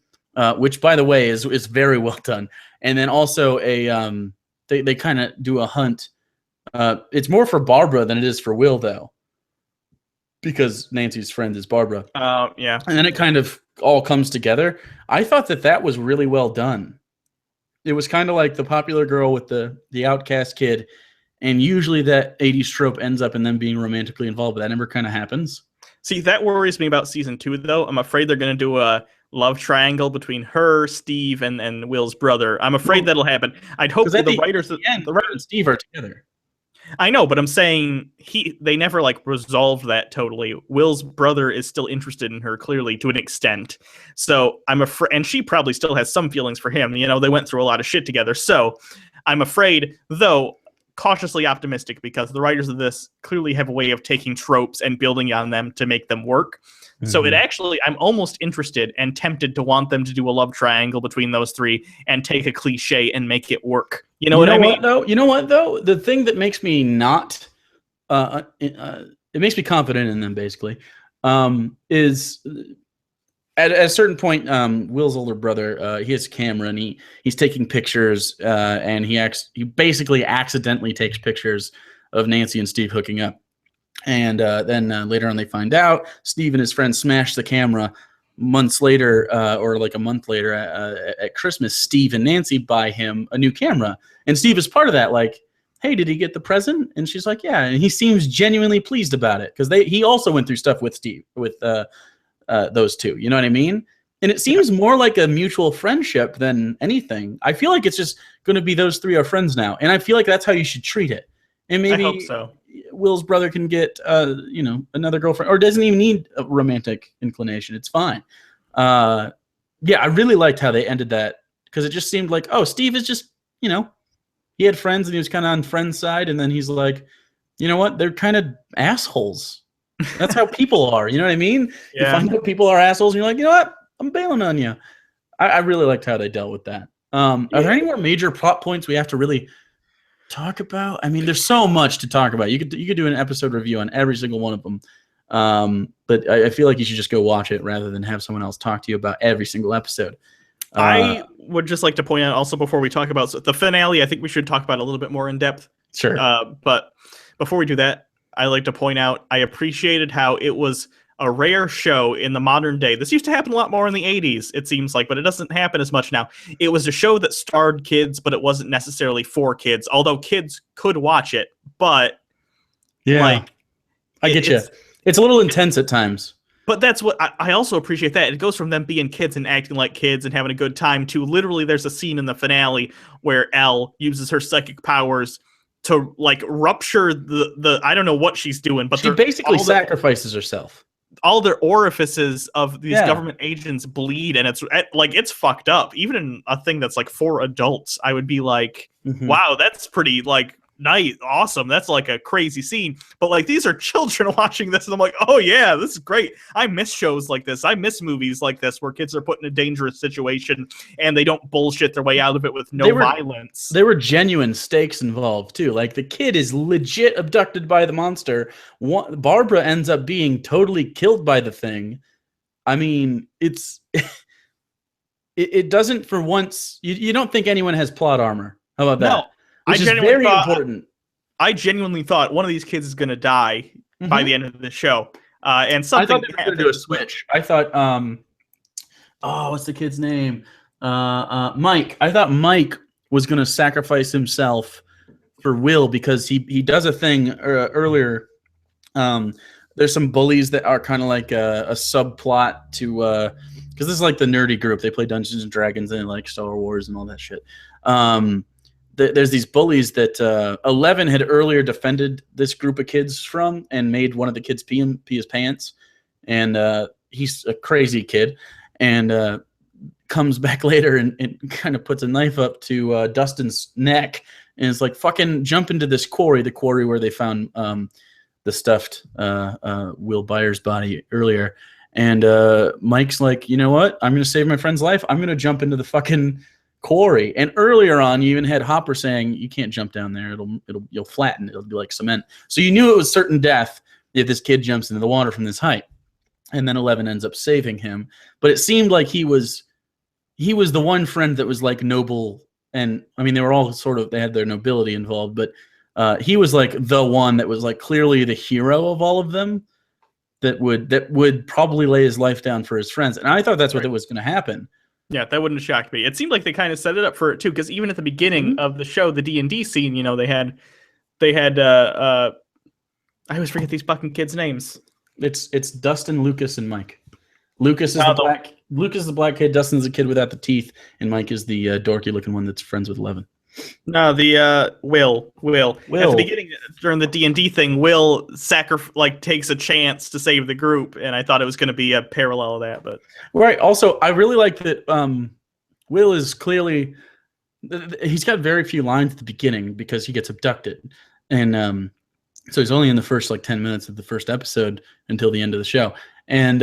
A: which by the way is very well done. And then also they kind of do a hunt. It's more for Barbara than it is for Will though, because Nancy's friend is Barbara.
B: Yeah.
A: And then it kind of all comes together. I thought that was really well done. It was kind of like the popular girl with the outcast kid, and usually that 80s trope ends up in them being romantically involved, but that never kind of happens.
B: See, that worries me about season 2, though. I'm afraid they're going to do a love triangle between her, Steve, and Will's brother. I'm afraid that'll happen. I'd hope that the writers
A: and Steve are together.
B: I know, but I'm saying they never like resolved that totally. Will's brother is still interested in her, clearly, to an extent. So I'm afraid, and she probably still has some feelings for him. They went through a lot of shit together. So I'm afraid, though, cautiously optimistic, because the writers of this clearly have a way of taking tropes and building on them to make them work. Mm-hmm. So I'm almost interested and tempted to want them to do a love triangle between those three and take a cliche and make it work. You know what I mean?
A: You know what, though? The thing that makes me not, it makes me confident in them, basically, is at a certain point, Will's older brother, he has a camera and he's taking pictures, and he basically accidentally takes pictures of Nancy and Steve hooking up. And then later on, they find out Steve and his friends smash the camera. Months later, or like a month later, at Christmas, Steve and Nancy buy him a new camera, and Steve is part of that. Like, hey, did he get the present? And she's like, yeah, and he seems genuinely pleased about it because he also went through stuff with Steve, with those two. You know what I mean? And it seems more like a mutual friendship than anything. I feel like it's just going to be those three are friends now, and I feel like that's how you should treat it. And maybe
B: I hope so.
A: Will's brother can get, another girlfriend, or doesn't even need a romantic inclination. It's fine. I really liked how they ended that, because it just seemed like, oh, Steve is just, he had friends and he was kind of on friend's side, and then he's like, you know what? They're kind of assholes. That's how people are. You know what I mean? Yeah. You find out people are assholes, and you're like, you know what? I'm bailing on you. I really liked how they dealt with that. Are there any more major plot points we have to really talk about? I mean, there's so much to talk about. You could do an episode review on every single one of them. But I feel like you should just go watch it rather than have someone else talk to you about every single episode.
B: I would just like to point out also, before we talk about the finale, I think we should talk about it a little bit more in depth.
A: Sure.
B: But before we do that, I like to point out I appreciated how it was a rare show in the modern day. This used to happen a lot more in the 80s, it seems like, but it doesn't happen as much now. It was a show that starred kids, but it wasn't necessarily for kids, although kids could watch it. But
A: I get you. It's a little intense at times.
B: But that's what I also appreciate, that it goes from them being kids and acting like kids and having a good time to literally there's a scene in the finale where Elle uses her psychic powers to like rupture the I don't know what she's doing, but
A: she basically sacrifices herself.
B: All their orifices of these government agents bleed, and it's fucked up. Even in a thing that's like for adults, I would be like, wow, that's pretty like nice, awesome. That's like a crazy scene. But like these are children watching this, and I'm like, oh yeah, this is great. I miss shows like this. I miss movies like this where kids are put in a dangerous situation and they don't bullshit their way out of it with violence.
A: There were genuine stakes involved too. Like the kid is legit abducted by the monster. Barbara ends up being totally killed by the thing. I mean, it's it doesn't for once. You don't think anyone has plot armor. How about that?
B: No.
A: Which is very important.
B: I genuinely thought one of these kids is going to die by the end of the show. And something.
A: I thought they were going to do a switch. I thought, what's the kid's name? Mike. I thought Mike was going to sacrifice himself for Will because he does a thing earlier. There's some bullies that are kind of like a subplot to because this is like the nerdy group. They play Dungeons and Dragons and like Star Wars and all that shit. There's these bullies that 11 had earlier defended this group of kids from and made one of the kids pee his pants. And he's a crazy kid and comes back later and kind of puts a knife up to Dustin's neck and is like, fucking jump into this quarry, the quarry where they found the stuffed Will Byers body earlier. And Mike's like, you know what? I'm going to save my friend's life. I'm going to jump into the fucking quarry. And earlier on, you even had Hopper saying, you can't jump down there. You'll flatten. It'll be like cement. So you knew it was certain death if this kid jumps into the water from this height. And then 11 ends up saving him. But it seemed like he was the one friend that was like noble. And I mean, they were all they had their nobility involved, but he was like the one that was like clearly the hero of all of them that would probably lay his life down for his friends. And I thought that's what was going to happen.
B: Yeah, that wouldn't have shocked me. It seemed like they kind of set it up for it too, because even at the beginning of the show, the D&D scene, you know, they had I always forget these fucking kids' names.
A: It's Dustin, Lucas, and Mike. Lucas is the black kid, Dustin's the kid without the teeth, and Mike is the dorky looking one that's friends with 11.
B: No, the Will. At the beginning, during the D&D thing, Will takes a chance to save the group, and I thought it was going to be a parallel of that. But
A: right. Also, I really like that Will is clearly he's got very few lines at the beginning because he gets abducted, and so he's only in the first 10 minutes of the first episode until the end of the show, and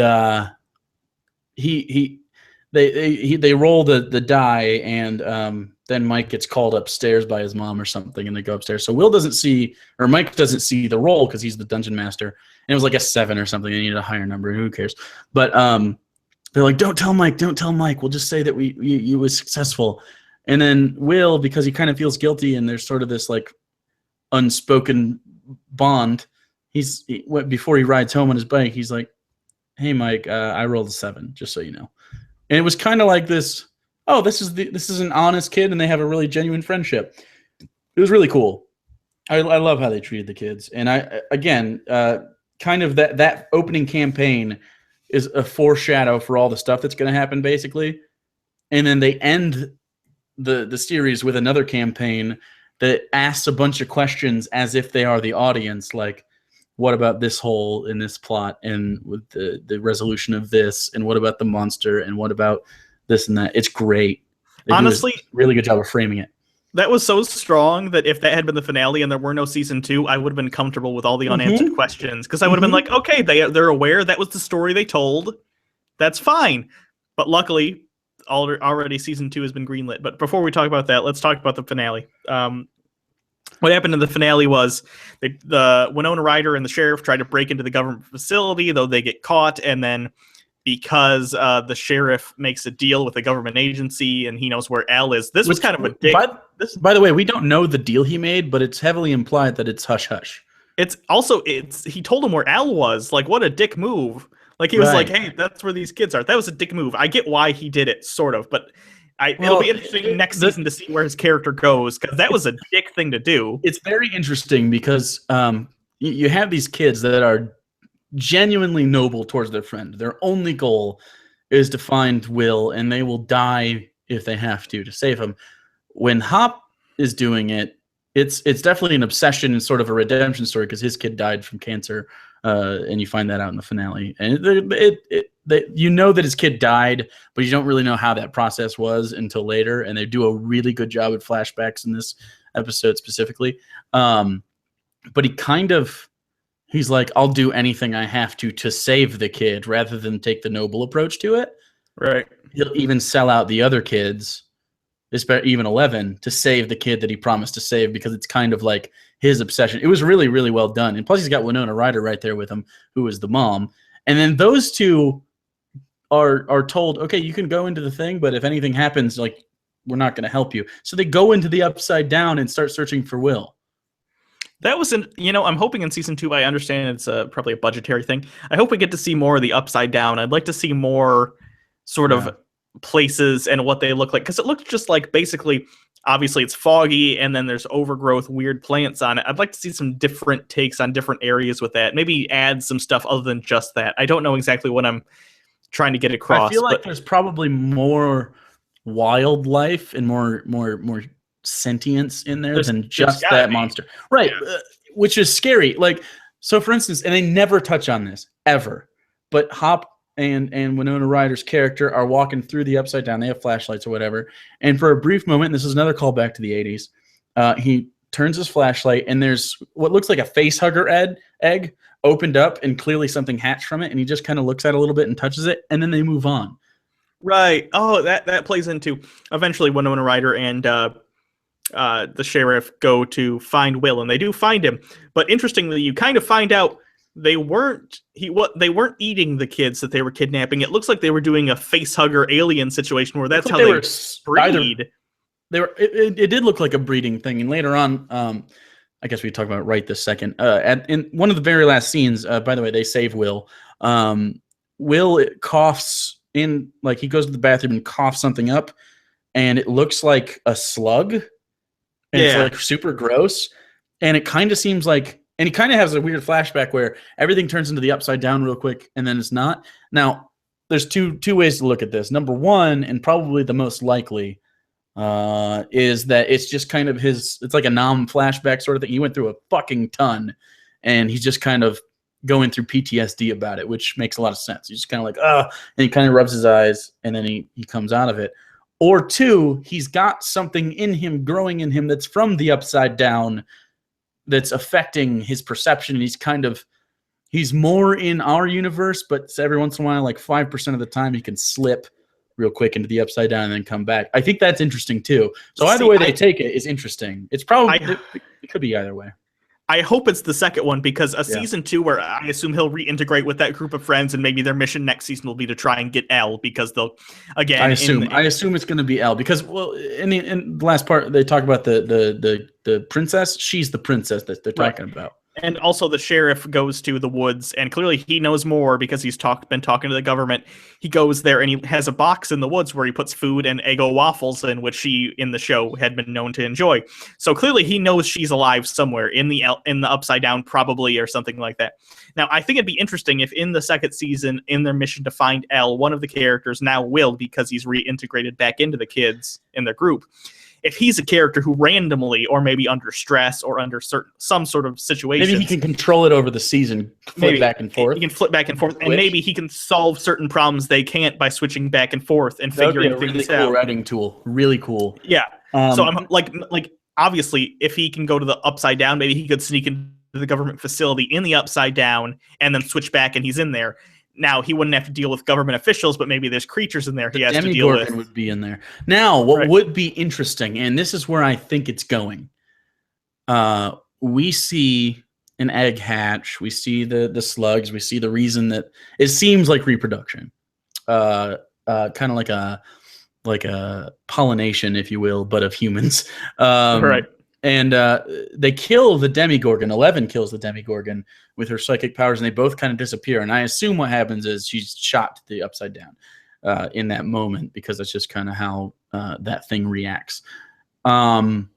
A: they roll the die, and then Mike gets called upstairs by his mom or something, and they go upstairs. So Mike doesn't see the roll because he's the dungeon master, and it was like a 7 or something. They needed a higher number. Who cares? But they're like, don't tell Mike. We'll just say that you was successful. And then Will, because he kind of feels guilty, and there's sort of this like unspoken bond. Before he rides home on his bike, he's like, "Hey, Mike, I rolled a 7, just so you know." And it was kind of like this. Oh, this is an honest kid, and they have a really genuine friendship. It was really cool. I love how they treated the kids, and kind of that opening campaign is a foreshadow for all the stuff that's going to happen, basically. And then they end the series with another campaign that asks a bunch of questions as if they are the audience, like, what about this hole in this plot, and with the resolution of this, and what about the monster, and what about this and that. It's great.
B: Honestly,
A: really good job of framing it.
B: That was so strong that if that had been the finale and there were no season 2, I would have been comfortable with all the unanswered questions, because I would have been like, okay, they're aware that was the story they told. That's fine. But luckily, already season 2 has been greenlit. But before we talk about that, let's talk about the finale. What happened in the finale was the Winona Ryder and the sheriff tried to break into the government facility, though they get caught, and then because the sheriff makes a deal with a government agency and he knows where Al is. This was kind of a dick.
A: By the way, we don't know the deal he made, but it's heavily implied that it's hush-hush.
B: He told him where Al was. Like, what a dick move. Like, he was like, hey, that's where these kids are. That was a dick move. I get why he did it, sort of, but it'll be interesting next season to see where his character goes, because that was a dick thing to do.
A: It's very interesting because you have these kids that are genuinely noble towards their friend. Their only goal is to find Will, and they will die if they have to save him. When Hop is doing it, it's definitely an obsession and sort of a redemption story because his kid died from cancer, and you find that out in the finale. And you know that his kid died, but you don't really know how that process was until later. And they do a really good job at flashbacks in this episode specifically. But he's like, I'll do anything I have to save the kid rather than take the noble approach to it.
B: Right.
A: He'll even sell out the other kids, even 11, to save the kid that he promised to save because it's kind of like his obsession. It was really, really well done. And plus he's got Winona Ryder right there with him, who is the mom. And then those two are told, okay, you can go into the thing, but if anything happens, like, we're not going to help you. So they go into the Upside Down and start searching for Will.
B: That was I'm hoping in season 2, I understand it's probably a budgetary thing. I hope we get to see more of the Upside Down. I'd like to see more sort of places and what they look like. Because it looks just like, basically, obviously it's foggy and then there's overgrowth, weird plants on it. I'd like to see some different takes on different areas with that. Maybe add some stuff other than just that. I don't know exactly what I'm trying to get across.
A: I feel like there's probably more wildlife and more sentience in there than just that monster, right? Which is scary. Like, so for instance, and they never touch on this ever, but Hop and Winona Ryder's character are walking through the Upside Down. They have flashlights or whatever, and for a brief moment, and this is another callback to the 80s, he turns his flashlight and there's what looks like a face hugger egg opened up and clearly something hatched from it, and he just kind of looks at it a little bit and touches it, and then they move on.
B: Right. Oh, that plays into eventually Winona Ryder and the sheriff go to find Will, and they do find him. But interestingly, you kind of find out they weren't eating the kids that they were kidnapping. It looks like they were doing a face hugger alien situation where that's how they breed.
A: It did look like a breeding thing, and later on, I guess we talk about it right this second. In one of the very last scenes, by the way, they save Will. Will coughs in, like, he goes to the bathroom and coughs something up, and it looks like a slug. And it's like super gross. And it kind of seems like, and he kind of has a weird flashback where everything turns into the Upside Down real quick and then it's not. Now, there's two ways to look at this. Number one, and probably the most likely, is that it's just kind of it's like a flashback sort of thing. He went through a fucking ton and he's just kind of going through PTSD about it, which makes a lot of sense. He's just kind of like, and he kind of rubs his eyes and then he comes out of it. Or two, he's got something in him, growing in him, that's from the Upside Down that's affecting his perception. And he's more in our universe, but every once in a while, like 5% of the time, he can slip real quick into the Upside Down and then come back. I think that's interesting too. So either way they take it is interesting. It's probably, it could be either way.
B: I hope it's the second one, because season 2 where I assume he'll reintegrate with that group of friends, and maybe their mission next season will be to try and get Elle, because they'll, again,
A: I assume it's going to be Elle, because, well, in the last part they talk about the princess. She's the princess that they're talking about.
B: And also the sheriff goes to the woods, and clearly he knows more because he's been talking to the government. He goes there and he has a box in the woods where he puts food and Eggo waffles in, which she in the show had been known to enjoy. So clearly he knows she's alive somewhere in the Upside Down, probably, or something like that. Now, I think it'd be interesting if in the second season, in their mission to find Elle, one of the characters, now Will, because he's reintegrated back into the kids in their group, if he's a character who randomly, or maybe under stress or under some sort of situation,
A: maybe he can control it over the season, flip back and forth.
B: He can flip back and forth, and maybe he can solve certain problems they can't by switching back and forth and figuring things out.
A: Really cool routing tool. Really cool.
B: Yeah. So I'm like obviously, if he can go to the Upside Down, maybe he could sneak into the government facility in the Upside Down and then switch back, and he's in there. Now, he wouldn't have to deal with government officials, but maybe there's creatures in there he has to deal with.
A: Would be in there. Now, what would be interesting, and this is where I think it's going, we see an egg hatch, we see the slugs, we see the reason that it seems like reproduction, kind of like a pollination, if you will, but of humans.
B: Right.
A: And they kill the Demigorgon. 11 kills the Demigorgon with her psychic powers, and they both kind of disappear. And I assume what happens is she's shot to the Upside Down in that moment, because that's just kind of how that thing reacts. And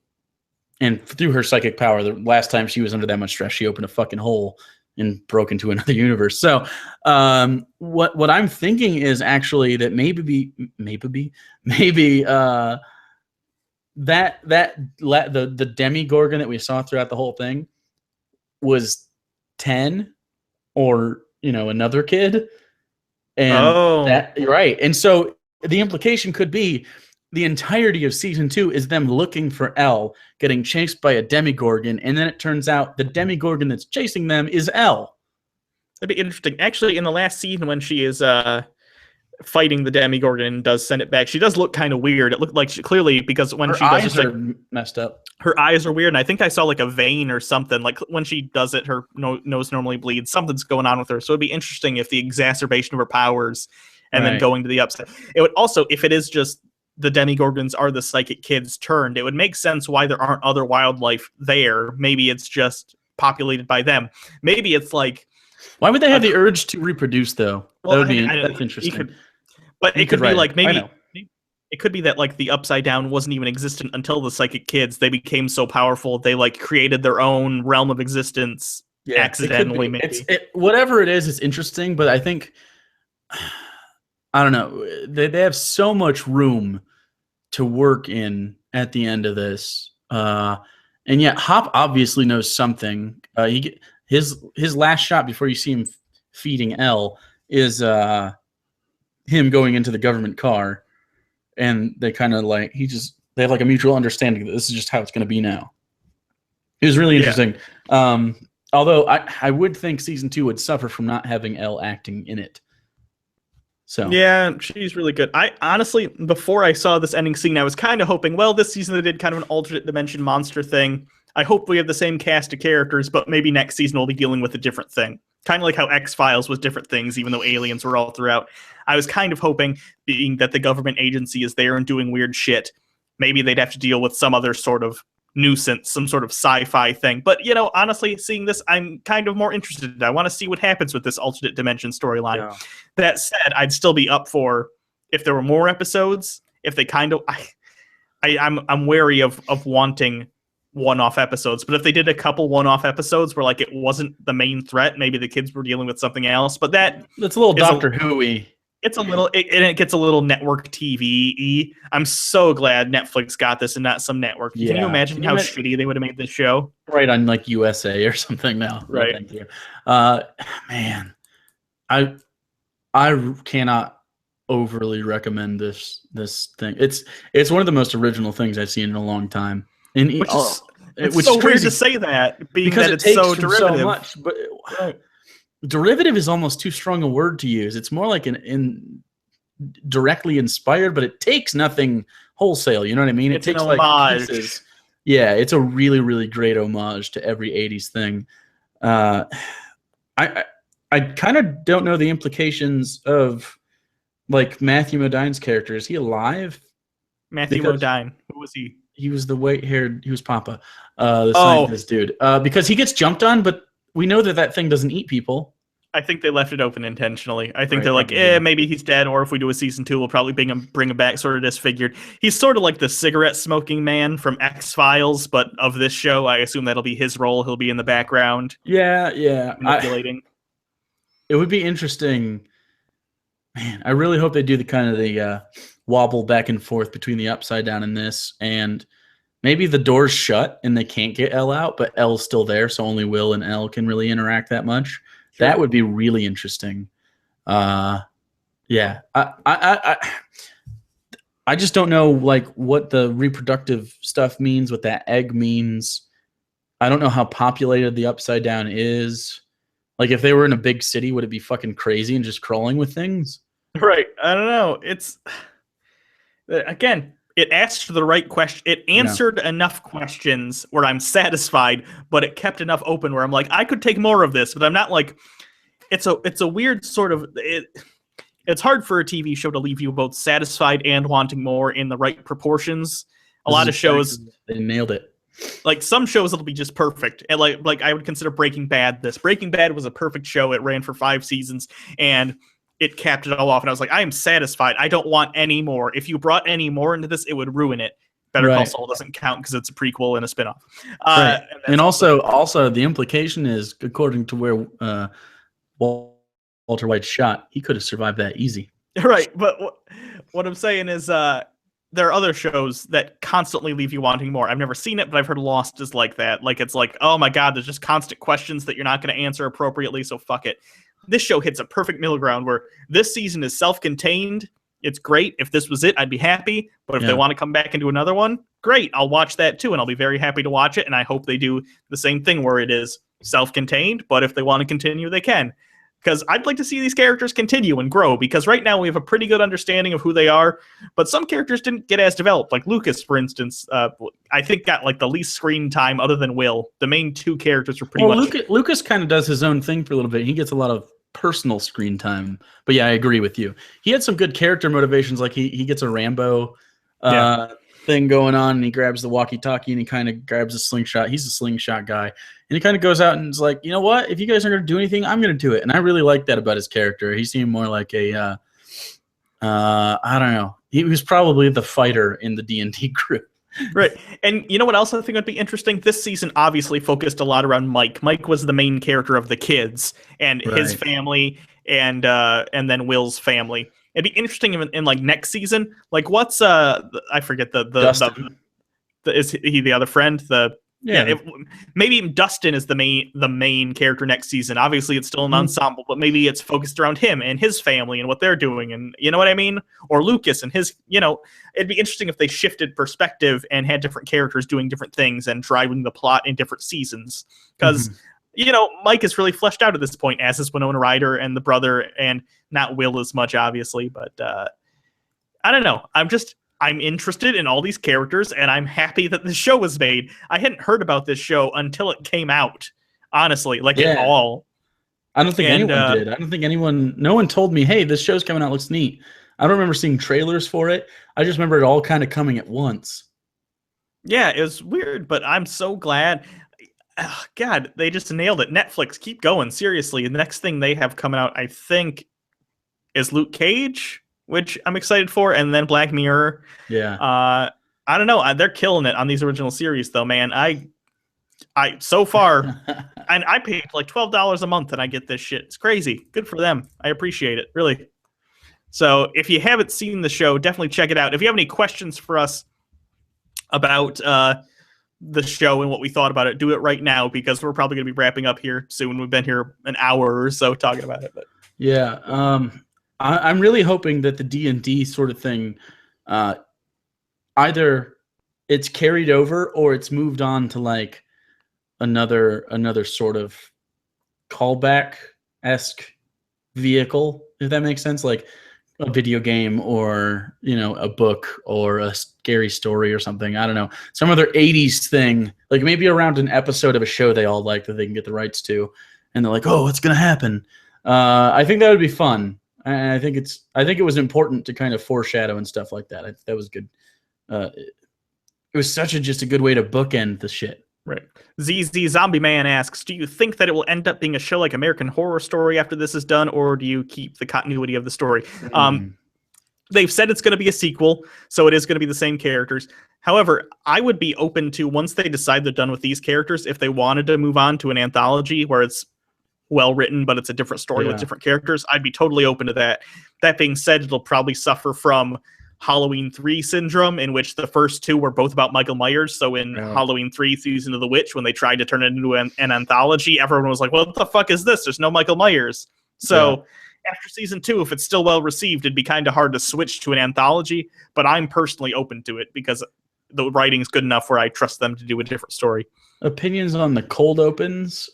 A: through her psychic power, the last time she was under that much stress, she opened a fucking hole and broke into another universe. So what I'm thinking is actually that maybe the Demigorgon that we saw throughout the whole thing was 10 or another kid, and right. And so the implication could be the entirety of season 2 is them looking for Elle, getting chased by a Demigorgon, and then it turns out the Demigorgon that's chasing them is Elle.
B: That'd be interesting. Actually, in the last season when she is fighting the Demigorgon and does send it back, she does look kind of weird. It looked like she clearly, because when she does
A: it, like, messed up.
B: Her eyes are weird, and I think I saw like a vein or something. Like when she does it, her nose normally bleeds. Something's going on with her. So it'd be interesting if the exacerbation of her powers and then going to the upside. It would also, if it is just the Demigorgons are the psychic kids turned, it would make sense why there aren't other wildlife there. Maybe it's just populated by them. Maybe it's like,
A: why would they have the urge to reproduce, though? Well, that's interesting.
B: It could be like maybe it could be that like the Upside Down wasn't even existent until the psychic kids. They became so powerful they like created their own realm of existence accidentally. Maybe
A: whatever it is, it's interesting. But I think I don't know. They have so much room to work in at the end of this, and yet Hop obviously knows something. His last shot before you see him feeding Elle is him going into the government car, and they kind of like they have like a mutual understanding that this is just how it's going to be now. It was really interesting. Although I would think season 2 would suffer from not having Elle acting in it. So
B: yeah, she's really good. I honestly, before I saw this ending scene, I was kind of hoping, well, this season they did kind of an alternate dimension monster thing. I hope we have the same cast of characters, but maybe next season we'll be dealing with a different thing. Kind of like how X-Files was different things, even though aliens were all throughout. I was kind of hoping, being that the government agency is there and doing weird shit, maybe they'd have to deal with some other sort of nuisance, some sort of sci-fi thing. But, honestly, seeing this, I'm kind of more interested. I want to see what happens with this alternate dimension storyline. Yeah. That said, I'd still be up for, if there were more episodes, if they kind of... I'm wary of wanting one-off episodes, but if they did a couple one-off episodes where like it wasn't the main threat, maybe the kids were dealing with something else, but that's
A: a little Doctor Who-y.
B: It's a little, and it gets a little network TV-y. I'm so glad Netflix got this and not some network. Yeah. Can you imagine how shitty they would have made this show?
A: Right on like USA or something now.
B: Right.
A: Thank you. Man, I cannot overly recommend this thing. It's one of the most original things I've seen in a long time. And
B: which so is weird to say that, being because that it's so derivative.
A: So much, but derivative is almost too strong a word to use. It's more like an directly inspired, but it takes nothing wholesale. You know what I mean?
B: It takes like pieces.
A: Yeah, it's a really, really great homage to every 80s thing. I kind of don't know the implications of like Matthew Modine's character. Is he alive?
B: Matthew Modine. Who was he?
A: He was the white-haired. He was Papa, the scientist dude. Because he gets jumped on, but we know that thing doesn't eat people.
B: I think they left it open intentionally. I think they're like, maybe he's dead, or if we do a season 2, we'll probably bring him back sort of disfigured. He's sort of like the cigarette-smoking man from X-Files, but of this show, I assume that'll be his role. He'll be in the background.
A: Yeah.
B: Manipulating.
A: It would be interesting. Man, I really hope they do the wobble back and forth between the Upside Down and this, and maybe the door's shut and they can't get Elle out, but Elle's still there, so only Will and Elle can really interact that much. Sure. That would be really interesting. Yeah, I just don't know like what the reproductive stuff means, what that egg means. I don't know how populated the Upside Down is. Like if they were in a big city, would it be fucking crazy and just crawling with things?
B: Right. I don't know. It's again, it asked the right question. It answered enough questions where I'm satisfied, but it kept enough open where I'm like, I could take more of this, but I'm not like, it's a weird sort of, it's hard for a TV show to leave you both satisfied and wanting more in the right proportions. A lot of shows,
A: they nailed it.
B: Like some shows, it'll be just perfect. And like I would consider Breaking Bad this. Breaking Bad was a perfect show. It ran for 5 seasons and it capped it all off. And I was like, I am satisfied. I don't want any more. If you brought any more into this, it would ruin it. Better Call Saul doesn't count because it's a prequel and a spinoff.
A: Right. And also the implication is, according to where Walter White shot, he could have survived that easy.
B: Right. But what I'm saying is there are other shows that constantly leave you wanting more. I've never seen it, but I've heard Lost is like that. Like, it's like, oh my God, there's just constant questions that you're not going to answer appropriately, so fuck it. This show hits a perfect middle ground where this season is self-contained. It's great. If this was it, I'd be happy. But if they want to come back and do another one, great. I'll watch that too, and I'll be very happy to watch it. And I hope they do the same thing where it is self-contained, but if they want to continue, they can. Because I'd like to see these characters continue and grow, because right now we have a pretty good understanding of who they are, but some characters didn't get as developed. Like Lucas, for instance, I think got like the least screen time other than Will. The main two characters were pretty much...
A: Lucas kind of does his own thing for a little bit. He gets a lot of personal screen time. But yeah, I agree with you. He had some good character motivations, like he gets a Rambo thing going on, and he grabs the walkie-talkie and he kind of grabs a slingshot. He's a slingshot guy. And he kind of goes out and is like, you know what? If you guys aren't going to do anything, I'm going to do it. And I really like that about his character. He seemed more like a, I don't know. He was probably the fighter in the D&D group.
B: Right. And you know what else I think would be interesting? This season obviously focused a lot around Mike. Mike was the main character of the kids and his family and then Will's family. It'd be interesting in like next season. Like what's I forget is he the other friend? Maybe Dustin is the main character next season. Obviously, it's still an ensemble, but maybe it's focused around him and his family and what they're doing, and you know what I mean? Or Lucas and his, it'd be interesting if they shifted perspective and had different characters doing different things and driving the plot in different seasons. Because, Mike is really fleshed out at this point, as is Winona Ryder and the brother, and not Will as much, obviously, but I don't know. I'm interested in all these characters, and I'm happy that this show was made. I hadn't heard about this show until it came out, honestly, at all.
A: I don't think anyone did. I don't think no one told me, hey, this show's coming out, looks neat. I don't remember seeing trailers for it. I just remember it all kind of coming at once.
B: Yeah, it was weird, but I'm so glad. Oh, God, they just nailed it. Netflix, keep going. Seriously, the next thing they have coming out, I think, is Luke Cage, which I'm excited for, and then Black Mirror.
A: Yeah.
B: I don't know. They're killing it on these original series, though, man. I so far, and I paid like $12 a month, and I get this shit. It's crazy. Good for them. I appreciate it, really. So if you haven't seen the show, definitely check it out. If you have any questions for us about the show and what we thought about it, do it right now, because we're probably going to be wrapping up here soon. We've been here an hour or so talking about it. But
A: yeah. I'm really hoping that the D&D sort of thing, either it's carried over or it's moved on to like another sort of callback-esque vehicle, if that makes sense, like a video game or a book or a scary story or something. I don't know, some other 80s thing, like maybe around an episode of a show they all like that they can get the rights to, and they're like, oh, what's gonna happen? I think that would be fun. I think it was important to kind of foreshadow and stuff like that. That was good. It was just a good way to bookend the shit.
B: Right. ZZ Zombie Man asks, do you think that it will end up being a show like American Horror Story after this is done, or do you keep the continuity of the story? They've said it's going to be a sequel, so it is going to be the same characters. However, I would be open to, once they decide they're done with these characters, if they wanted to move on to an anthology where it's well written, but it's a different story with different characters, I'd be totally open to that. That being said, it'll probably suffer from Halloween 3 syndrome, in which the first two were both about Michael Myers. So in Halloween 3 Season of the Witch, when they tried to turn it into an anthology, everyone was like, what the fuck is this? There's no Michael Myers. So after season 2, if it's still well received, it'd be kind of hard to switch to an anthology, but I'm personally open to it because the writing's good enough where I trust them to do a different story.
A: Opinions on the cold opens?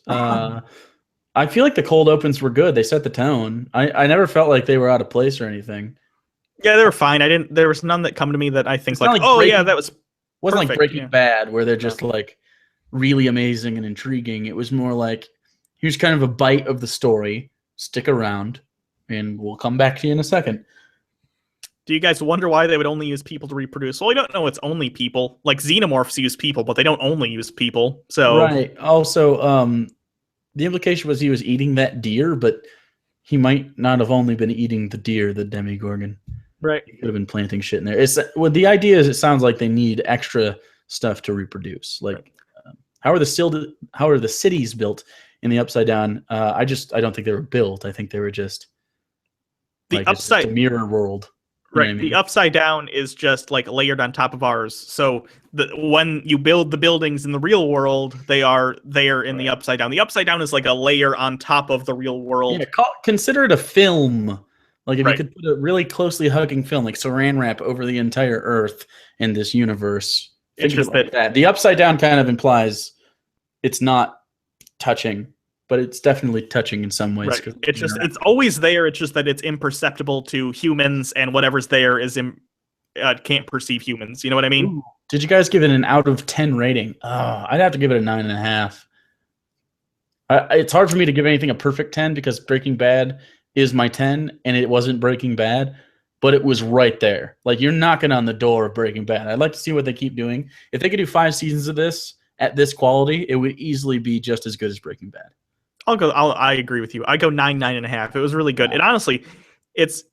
A: I feel like the cold opens were good. They set the tone. I never felt like they were out of place or anything.
B: Yeah, they were fine. There was none that come to me that I think that was
A: wasn't
B: perfect.
A: Like Breaking Bad, where they're just like really amazing and intriguing. It was more like, here's kind of a bite of the story. Stick around, and we'll come back to you in a second.
B: Do you guys wonder why they would only use people to reproduce? Well, we don't know it's only people. Like xenomorphs use people, but they don't only use people. So
A: right. Also, the implication was he was eating that deer, but he might not have only been eating the deer, the Demogorgon.
B: Right.
A: He could have been planting shit in there. The idea is, it sounds like they need extra stuff to reproduce. Like, how are the cities built in the Upside Down? I don't think they were built. I think they were just
B: it's just a
A: mirror world. You know what
B: Right.
A: I
B: The
A: mean?
B: upside down is just like layered on top of ours. So when you build the buildings in the real world, they are there in the upside down. The upside down is like a layer on top of the real world.
A: Yeah, consider it a film. Like if you
B: Right.
A: could put a really closely hugging film, like Saran wrap over the entire Earth in this universe.
B: It's
A: Think of
B: just
A: it like that. The upside down kind of implies it's not touching, but it's definitely touching in some ways.
B: Right. It's always there. It's just that it's imperceptible to humans, and whatever's there is can't perceive humans. You know what I mean?
A: Ooh. Did you guys give it an out of 10 rating? Oh, I'd have to give it a 9.5. It's hard for me to give anything a perfect 10 because Breaking Bad is my 10, and it wasn't Breaking Bad, but it was right there. Like, you're knocking on the door of Breaking Bad. I'd like to see what they keep doing. If they could do 5 seasons of this at this quality, it would easily be just as good as Breaking Bad.
B: I agree with you. I go 9.5. It was really good. And honestly, it's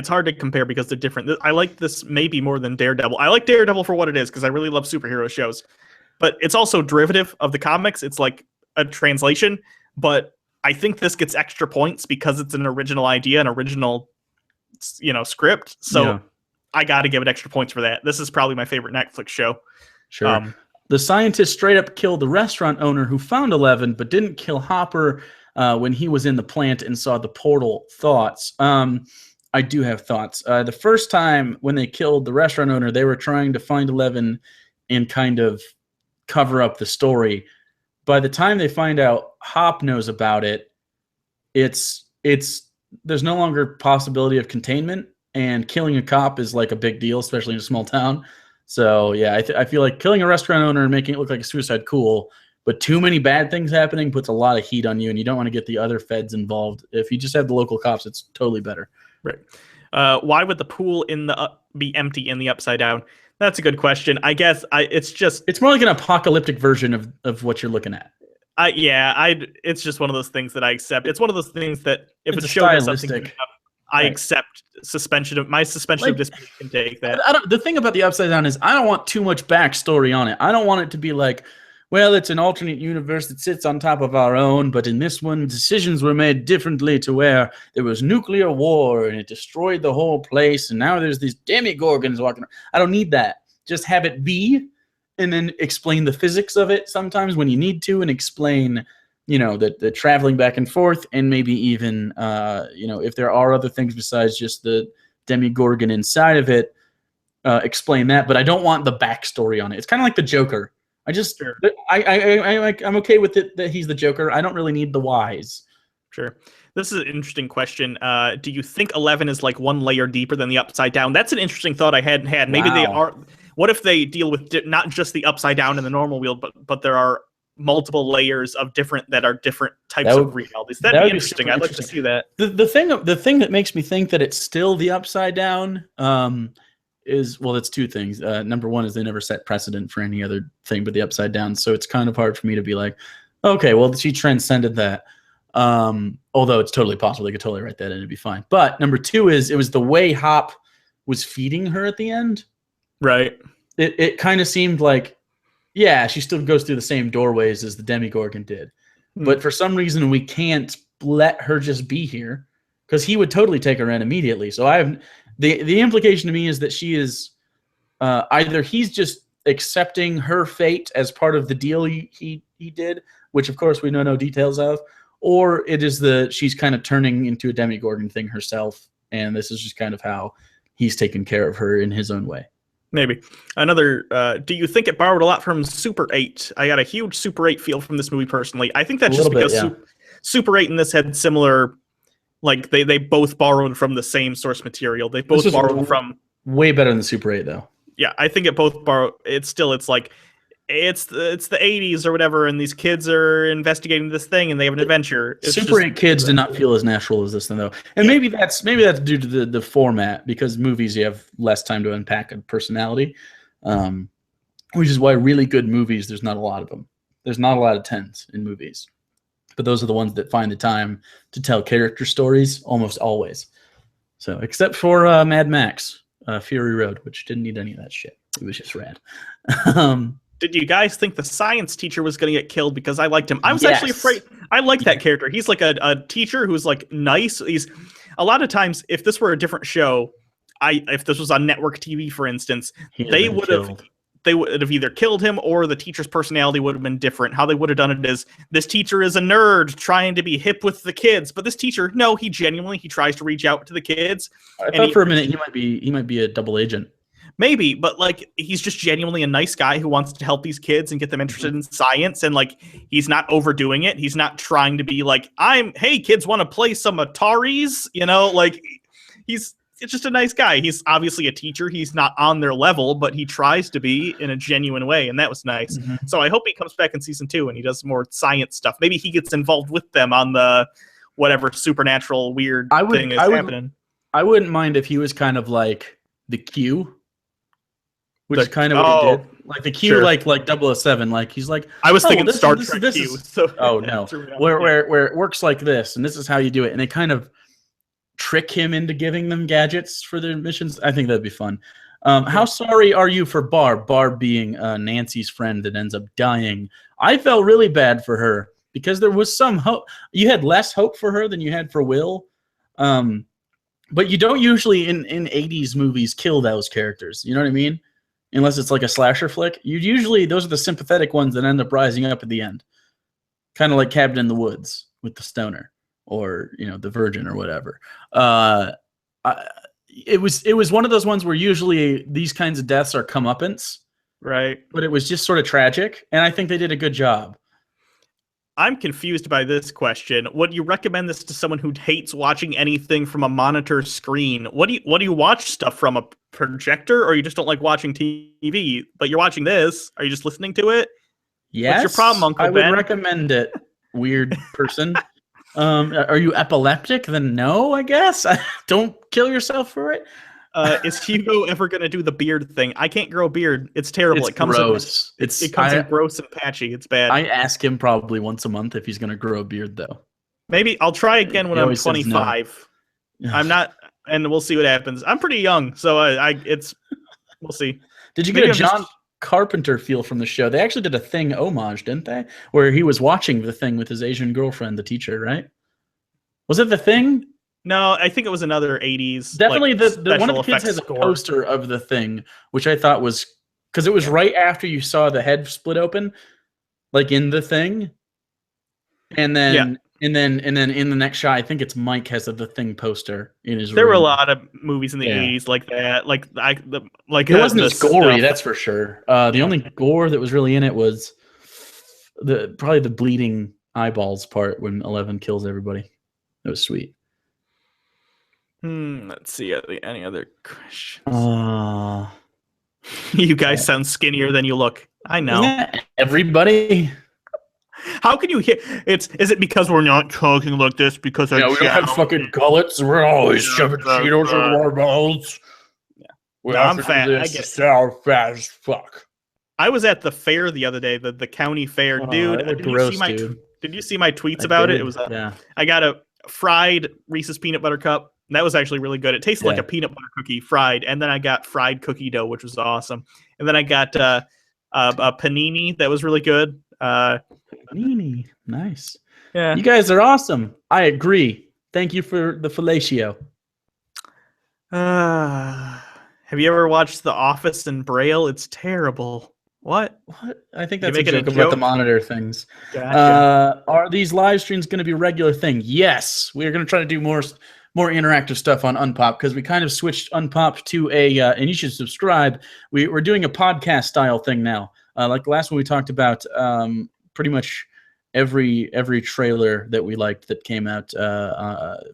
B: hard to compare because they're different. I like this maybe more than Daredevil. I like Daredevil for what it is because I really love superhero shows. But it's also derivative of the comics. It's like a translation. But I think this gets extra points because it's an original idea, an original, script. So I got to give it extra points for that. This is probably my favorite Netflix show.
A: Sure. The scientist straight up killed the restaurant owner who found 11, but didn't kill Hopper when he was in the plant and saw the portal. Thoughts? I do have thoughts. The first time when they killed the restaurant owner, they were trying to find 11 and kind of cover up the story. By the time they find out Hop knows about it, there's no longer possibility of containment, and killing a cop is like a big deal, especially in a small town. So, yeah, I feel like killing a restaurant owner and making it look like a suicide, cool, but too many bad things happening puts a lot of heat on you, and you don't want to get the other feds involved. If you just have the local cops, it's totally better.
B: Right. Why would the pool be empty in the upside down? That's a good question. I guess it's
A: more like an apocalyptic version of what you're looking at.
B: It's just one of those things that I accept. It's one of those things that if it's a show does something, I accept suspension of disbelief can take that.
A: The thing about the upside down is I don't want too much backstory on it. I don't want it to be like, well, it's an alternate universe that sits on top of our own, but in this one, decisions were made differently to where there was nuclear war and it destroyed the whole place, and now there's these demigorgons walking around. I don't need that. Just have it be, and then explain the physics of it sometimes when you need to, and explain, the traveling back and forth, and maybe even, if there are other things besides just the demigorgon inside of it, explain that. But I don't want the backstory on it. It's kind of like the Joker. I'm okay with it that he's the Joker. I don't really need the whys.
B: Sure. This is an interesting question. Do you think 11 is like one layer deeper than the upside down? That's an interesting thought I hadn't had. Maybe they are. What if they deal with not just the upside down in the normal world, but there are multiple layers of different types of realities? That'd be interesting. I'd like to see that.
A: The thing that makes me think that it's still the upside down it's two things. Number one is they never set precedent for any other thing but the upside down, so it's kind of hard for me to be like, okay, well, she transcended that. Although it's totally possible they could totally write that in and it'd be fine. But number two is it was the way Hop was feeding her at the end.
B: Right.
A: It kind of seemed like, yeah, she still goes through the same doorways as the Demigorgon did. But for some reason, we can't let her just be here because he would totally take her in immediately. So the implication to me is that she is either he's just accepting her fate as part of the deal he did, which of course we know no details of, or it is she's kind of turning into a Demigorgon thing herself, and this is just kind of how he's taken care of her in his own way.
B: Maybe. Another, do you think it borrowed a lot from Super 8? I got a huge Super 8 feel from this movie personally. I think that's just because Super 8 and this had similar, like they both borrowed from the same source material. They both borrowed from...
A: Way better than Super 8 though.
B: Yeah, I think it both borrow. It's like, it's the 80s or whatever, and these kids are investigating this thing and they have an adventure.
A: Super 8 kids did not feel as natural as this one though. And maybe that's due to the format, because movies you have less time to unpack a personality. Which is why really good movies, there's not a lot of them. There's not a lot of 10s in movies. But those are the ones that find the time to tell character stories almost always. So except for Mad Max, Fury Road, which didn't need any of that shit. It was just rad.
B: Did you guys think the science teacher was going to get killed? Because I liked him. I was actually afraid. I like that character. He's like a teacher who's like nice. a lot of times, if this were a different show, if this was on network TV, for instance, they would have either killed him or the teacher's personality would have been different. How they would have done it is, this teacher is a nerd trying to be hip with the kids, but this teacher, no, he tries to reach out to the kids.
A: I thought for a minute he might be a double agent.
B: Maybe, but like he's just genuinely a nice guy who wants to help these kids and get them interested in science, and like he's not overdoing it. He's not trying to be like, hey kids, want to play some Ataris? You know, like it's just a nice guy. He's obviously a teacher. He's not on their level, but he tries to be in a genuine way, and that was nice. So I hope he comes back in season 2 and he does more science stuff. Maybe he gets involved with them on the whatever supernatural weird thing is happening.
A: I wouldn't mind if he was kind of like the Q. Which is kind of what he did. Like the Q, like 007. Like he's like,
B: I was thinking Star Trek Q.
A: Oh no, where it works like this, and this is how you do it, and they kind of trick him into giving them gadgets for their missions. I think that'd be fun. How sorry are you for Barb? Barb being Nancy's friend that ends up dying. I felt really bad for her because there was some hope. You had less hope for her than you had for Will. But you don't usually in 80s movies kill those characters. You know what I mean? Unless it's like a slasher flick. Those are the sympathetic ones that end up rising up at the end. Kind of like Cabin in the Woods with the stoner or, the virgin or whatever. It was one of those ones where usually these kinds of deaths are comeuppance.
B: Right.
A: But it was just sort of tragic. And I think they did a good job.
B: I'm confused by this question. Would you recommend this to someone who hates watching anything from a monitor screen? What do you watch stuff from, a projector, or you just don't like watching TV? But you're watching this. Are you just listening to it?
A: Yes.
B: What's your problem, Uncle Ben?
A: I would recommend it. Weird person. Are you epileptic? Then no, I guess. Don't kill yourself for it.
B: Is Hugo ever going to do the beard thing? I can't grow a beard. It's terrible.
A: It comes gross.
B: It comes in gross and patchy. It's bad.
A: I ask him probably once a month if he's going to grow a beard, though.
B: Maybe I'll try again when I'm 25. No. I'm not, and we'll see what happens. I'm pretty young, so we'll see.
A: Did you get a John Carpenter feel from the show? They actually did a Thing homage, didn't they? Where he was watching The Thing with his Asian girlfriend, the teacher, right? Was it The Thing?
B: No, I think it was another 80s.
A: Definitely, one of the kids has a poster of The Thing, which I thought was because it was right after you saw the head split open, like in The Thing, and then in the next shot, I think it's Mike has The Thing poster in his room.
B: There were a lot of movies in the 80s like that. It
A: wasn't as gory, that's for sure. The only gore that was really in it was probably the bleeding eyeballs part when 11 kills everybody. That was sweet.
B: Let's see. Any other questions? You guys sound skinnier than you look. I know.
A: Everybody.
B: How can you hear? Is it because we're not talking like this? Because
A: we don't have fucking gullets. We're always shoving Cheetos into our mouths.
B: Yeah. I'm fat. I get
A: so fat as fuck.
B: I was at the fair the other day, the county fair, dude. Did you see my tweets about it? It was I got a fried Reese's peanut butter cup. That was actually really good. It tasted like a peanut butter cookie fried. And then I got fried cookie dough, which was awesome. And then I got a panini that was really good.
A: Panini. Nice.
B: Yeah.
A: You guys are awesome. I agree. Thank you for the fellatio.
B: Have you ever watched The Office in Braille? It's terrible. What?
A: I think that's a joke about the monitor things.
B: Gotcha.
A: Are these live streams going to be a regular thing? Yes. We're going to try to do more interactive stuff on Unpop because we kind of switched Unpop to and you should subscribe. We're doing a podcast style thing now. Like the last one we talked about pretty much every trailer that we liked that came out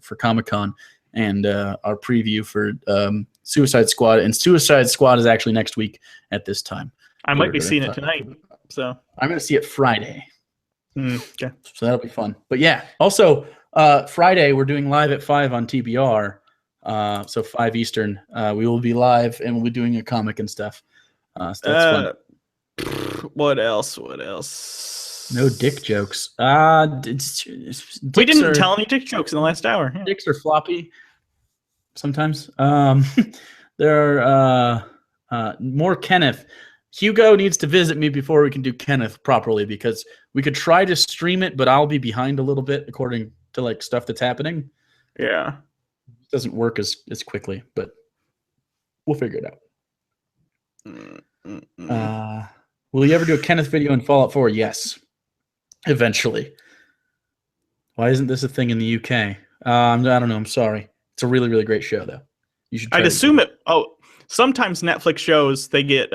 A: for Comic-Con and our preview for Suicide Squad. And Suicide Squad is actually next week at this time.
B: I might be seeing it tonight. So I'm
A: going to see it Friday.
B: Okay.
A: So that'll be fun. But yeah, also Friday we're doing live at 5 on TBR. So 5 Eastern. We will be live and we'll be doing a comic and stuff. So that's
B: fun. What else?
A: No dick jokes.
B: We didn't tell any dick jokes in the last hour. Yeah.
A: Dicks are floppy sometimes. There are more Kenneth. Hugo needs to visit me before we can do Kenneth properly because we could try to stream it, but I'll be behind a little bit according to like stuff that's happening.
B: Yeah.
A: doesn't work as quickly, but we'll figure it out. Will you ever do a Kenneth video in Fallout 4? Yes, eventually. Why isn't this a thing in the UK? I don't know. I'm sorry. It's a really, really great show, though. You should.
B: I'd assume it. Oh, sometimes Netflix shows they get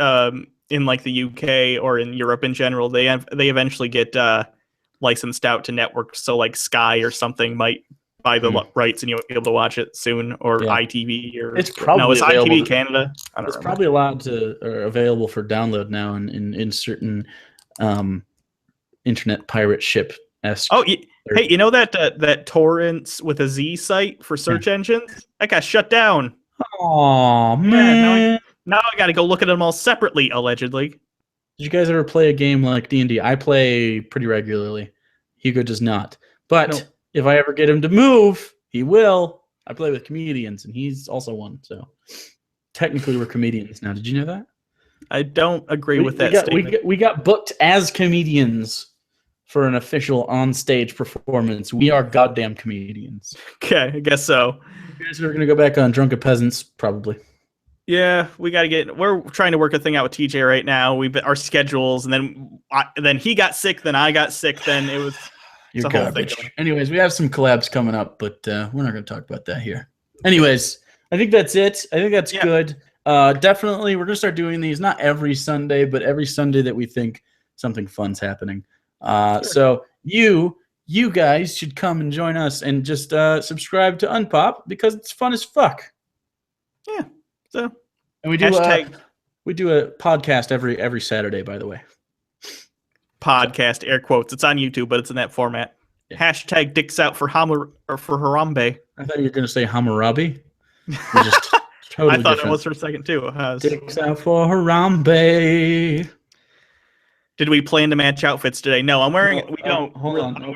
B: in like the UK or in Europe in general. They eventually get licensed out to networks. So like Sky or something might buy the rights and you'll be able to watch it soon, or ITV or
A: it's probably
B: it's ITV Canada. I don't
A: it's
B: remember.
A: Probably allowed to or available for download now in certain internet pirate ship-esque.
B: Oh, hey, you know that torrents with a Z site for search engines? That got shut down.
A: Oh man!
B: Now I got to go look at them all separately, allegedly.
A: Did you guys ever play a game like D&D? I play pretty regularly. Hugo does not. But if I ever get him to move, he will. I play with comedians, and he's also one. So technically, we're comedians now. Did you know that?
B: I don't agree with that statement.
A: We got booked as comedians for an official on-stage performance. We are goddamn comedians.
B: Okay, I guess so.
A: You guys are going to go back on Drunken Peasants, probably.
B: Yeah, we're trying to work a thing out with TJ right now. Our schedules, and then he got sick, then I got sick, then it was
A: a whole thing. Anyways, we have some collabs coming up, but we're not going to talk about that here. Anyways, I think that's it. I think that's good. Definitely, we're going to start doing these, not every Sunday, but every Sunday that we think something fun's happening. So you guys should come and join us and just subscribe to Unpop because it's fun as fuck.
B: Yeah. So,
A: and we do a podcast every Saturday, by the way.
B: Podcast, air quotes. It's on YouTube, but it's in that format. Yeah. Hashtag dicks out for Harambe.
A: I thought you were going to say Hammurabi.
B: Totally I thought it was for a second too.
A: Dicks out for Harambe.
B: Did we plan to match outfits today? No, I'm wearing. We don't.
A: Hold on.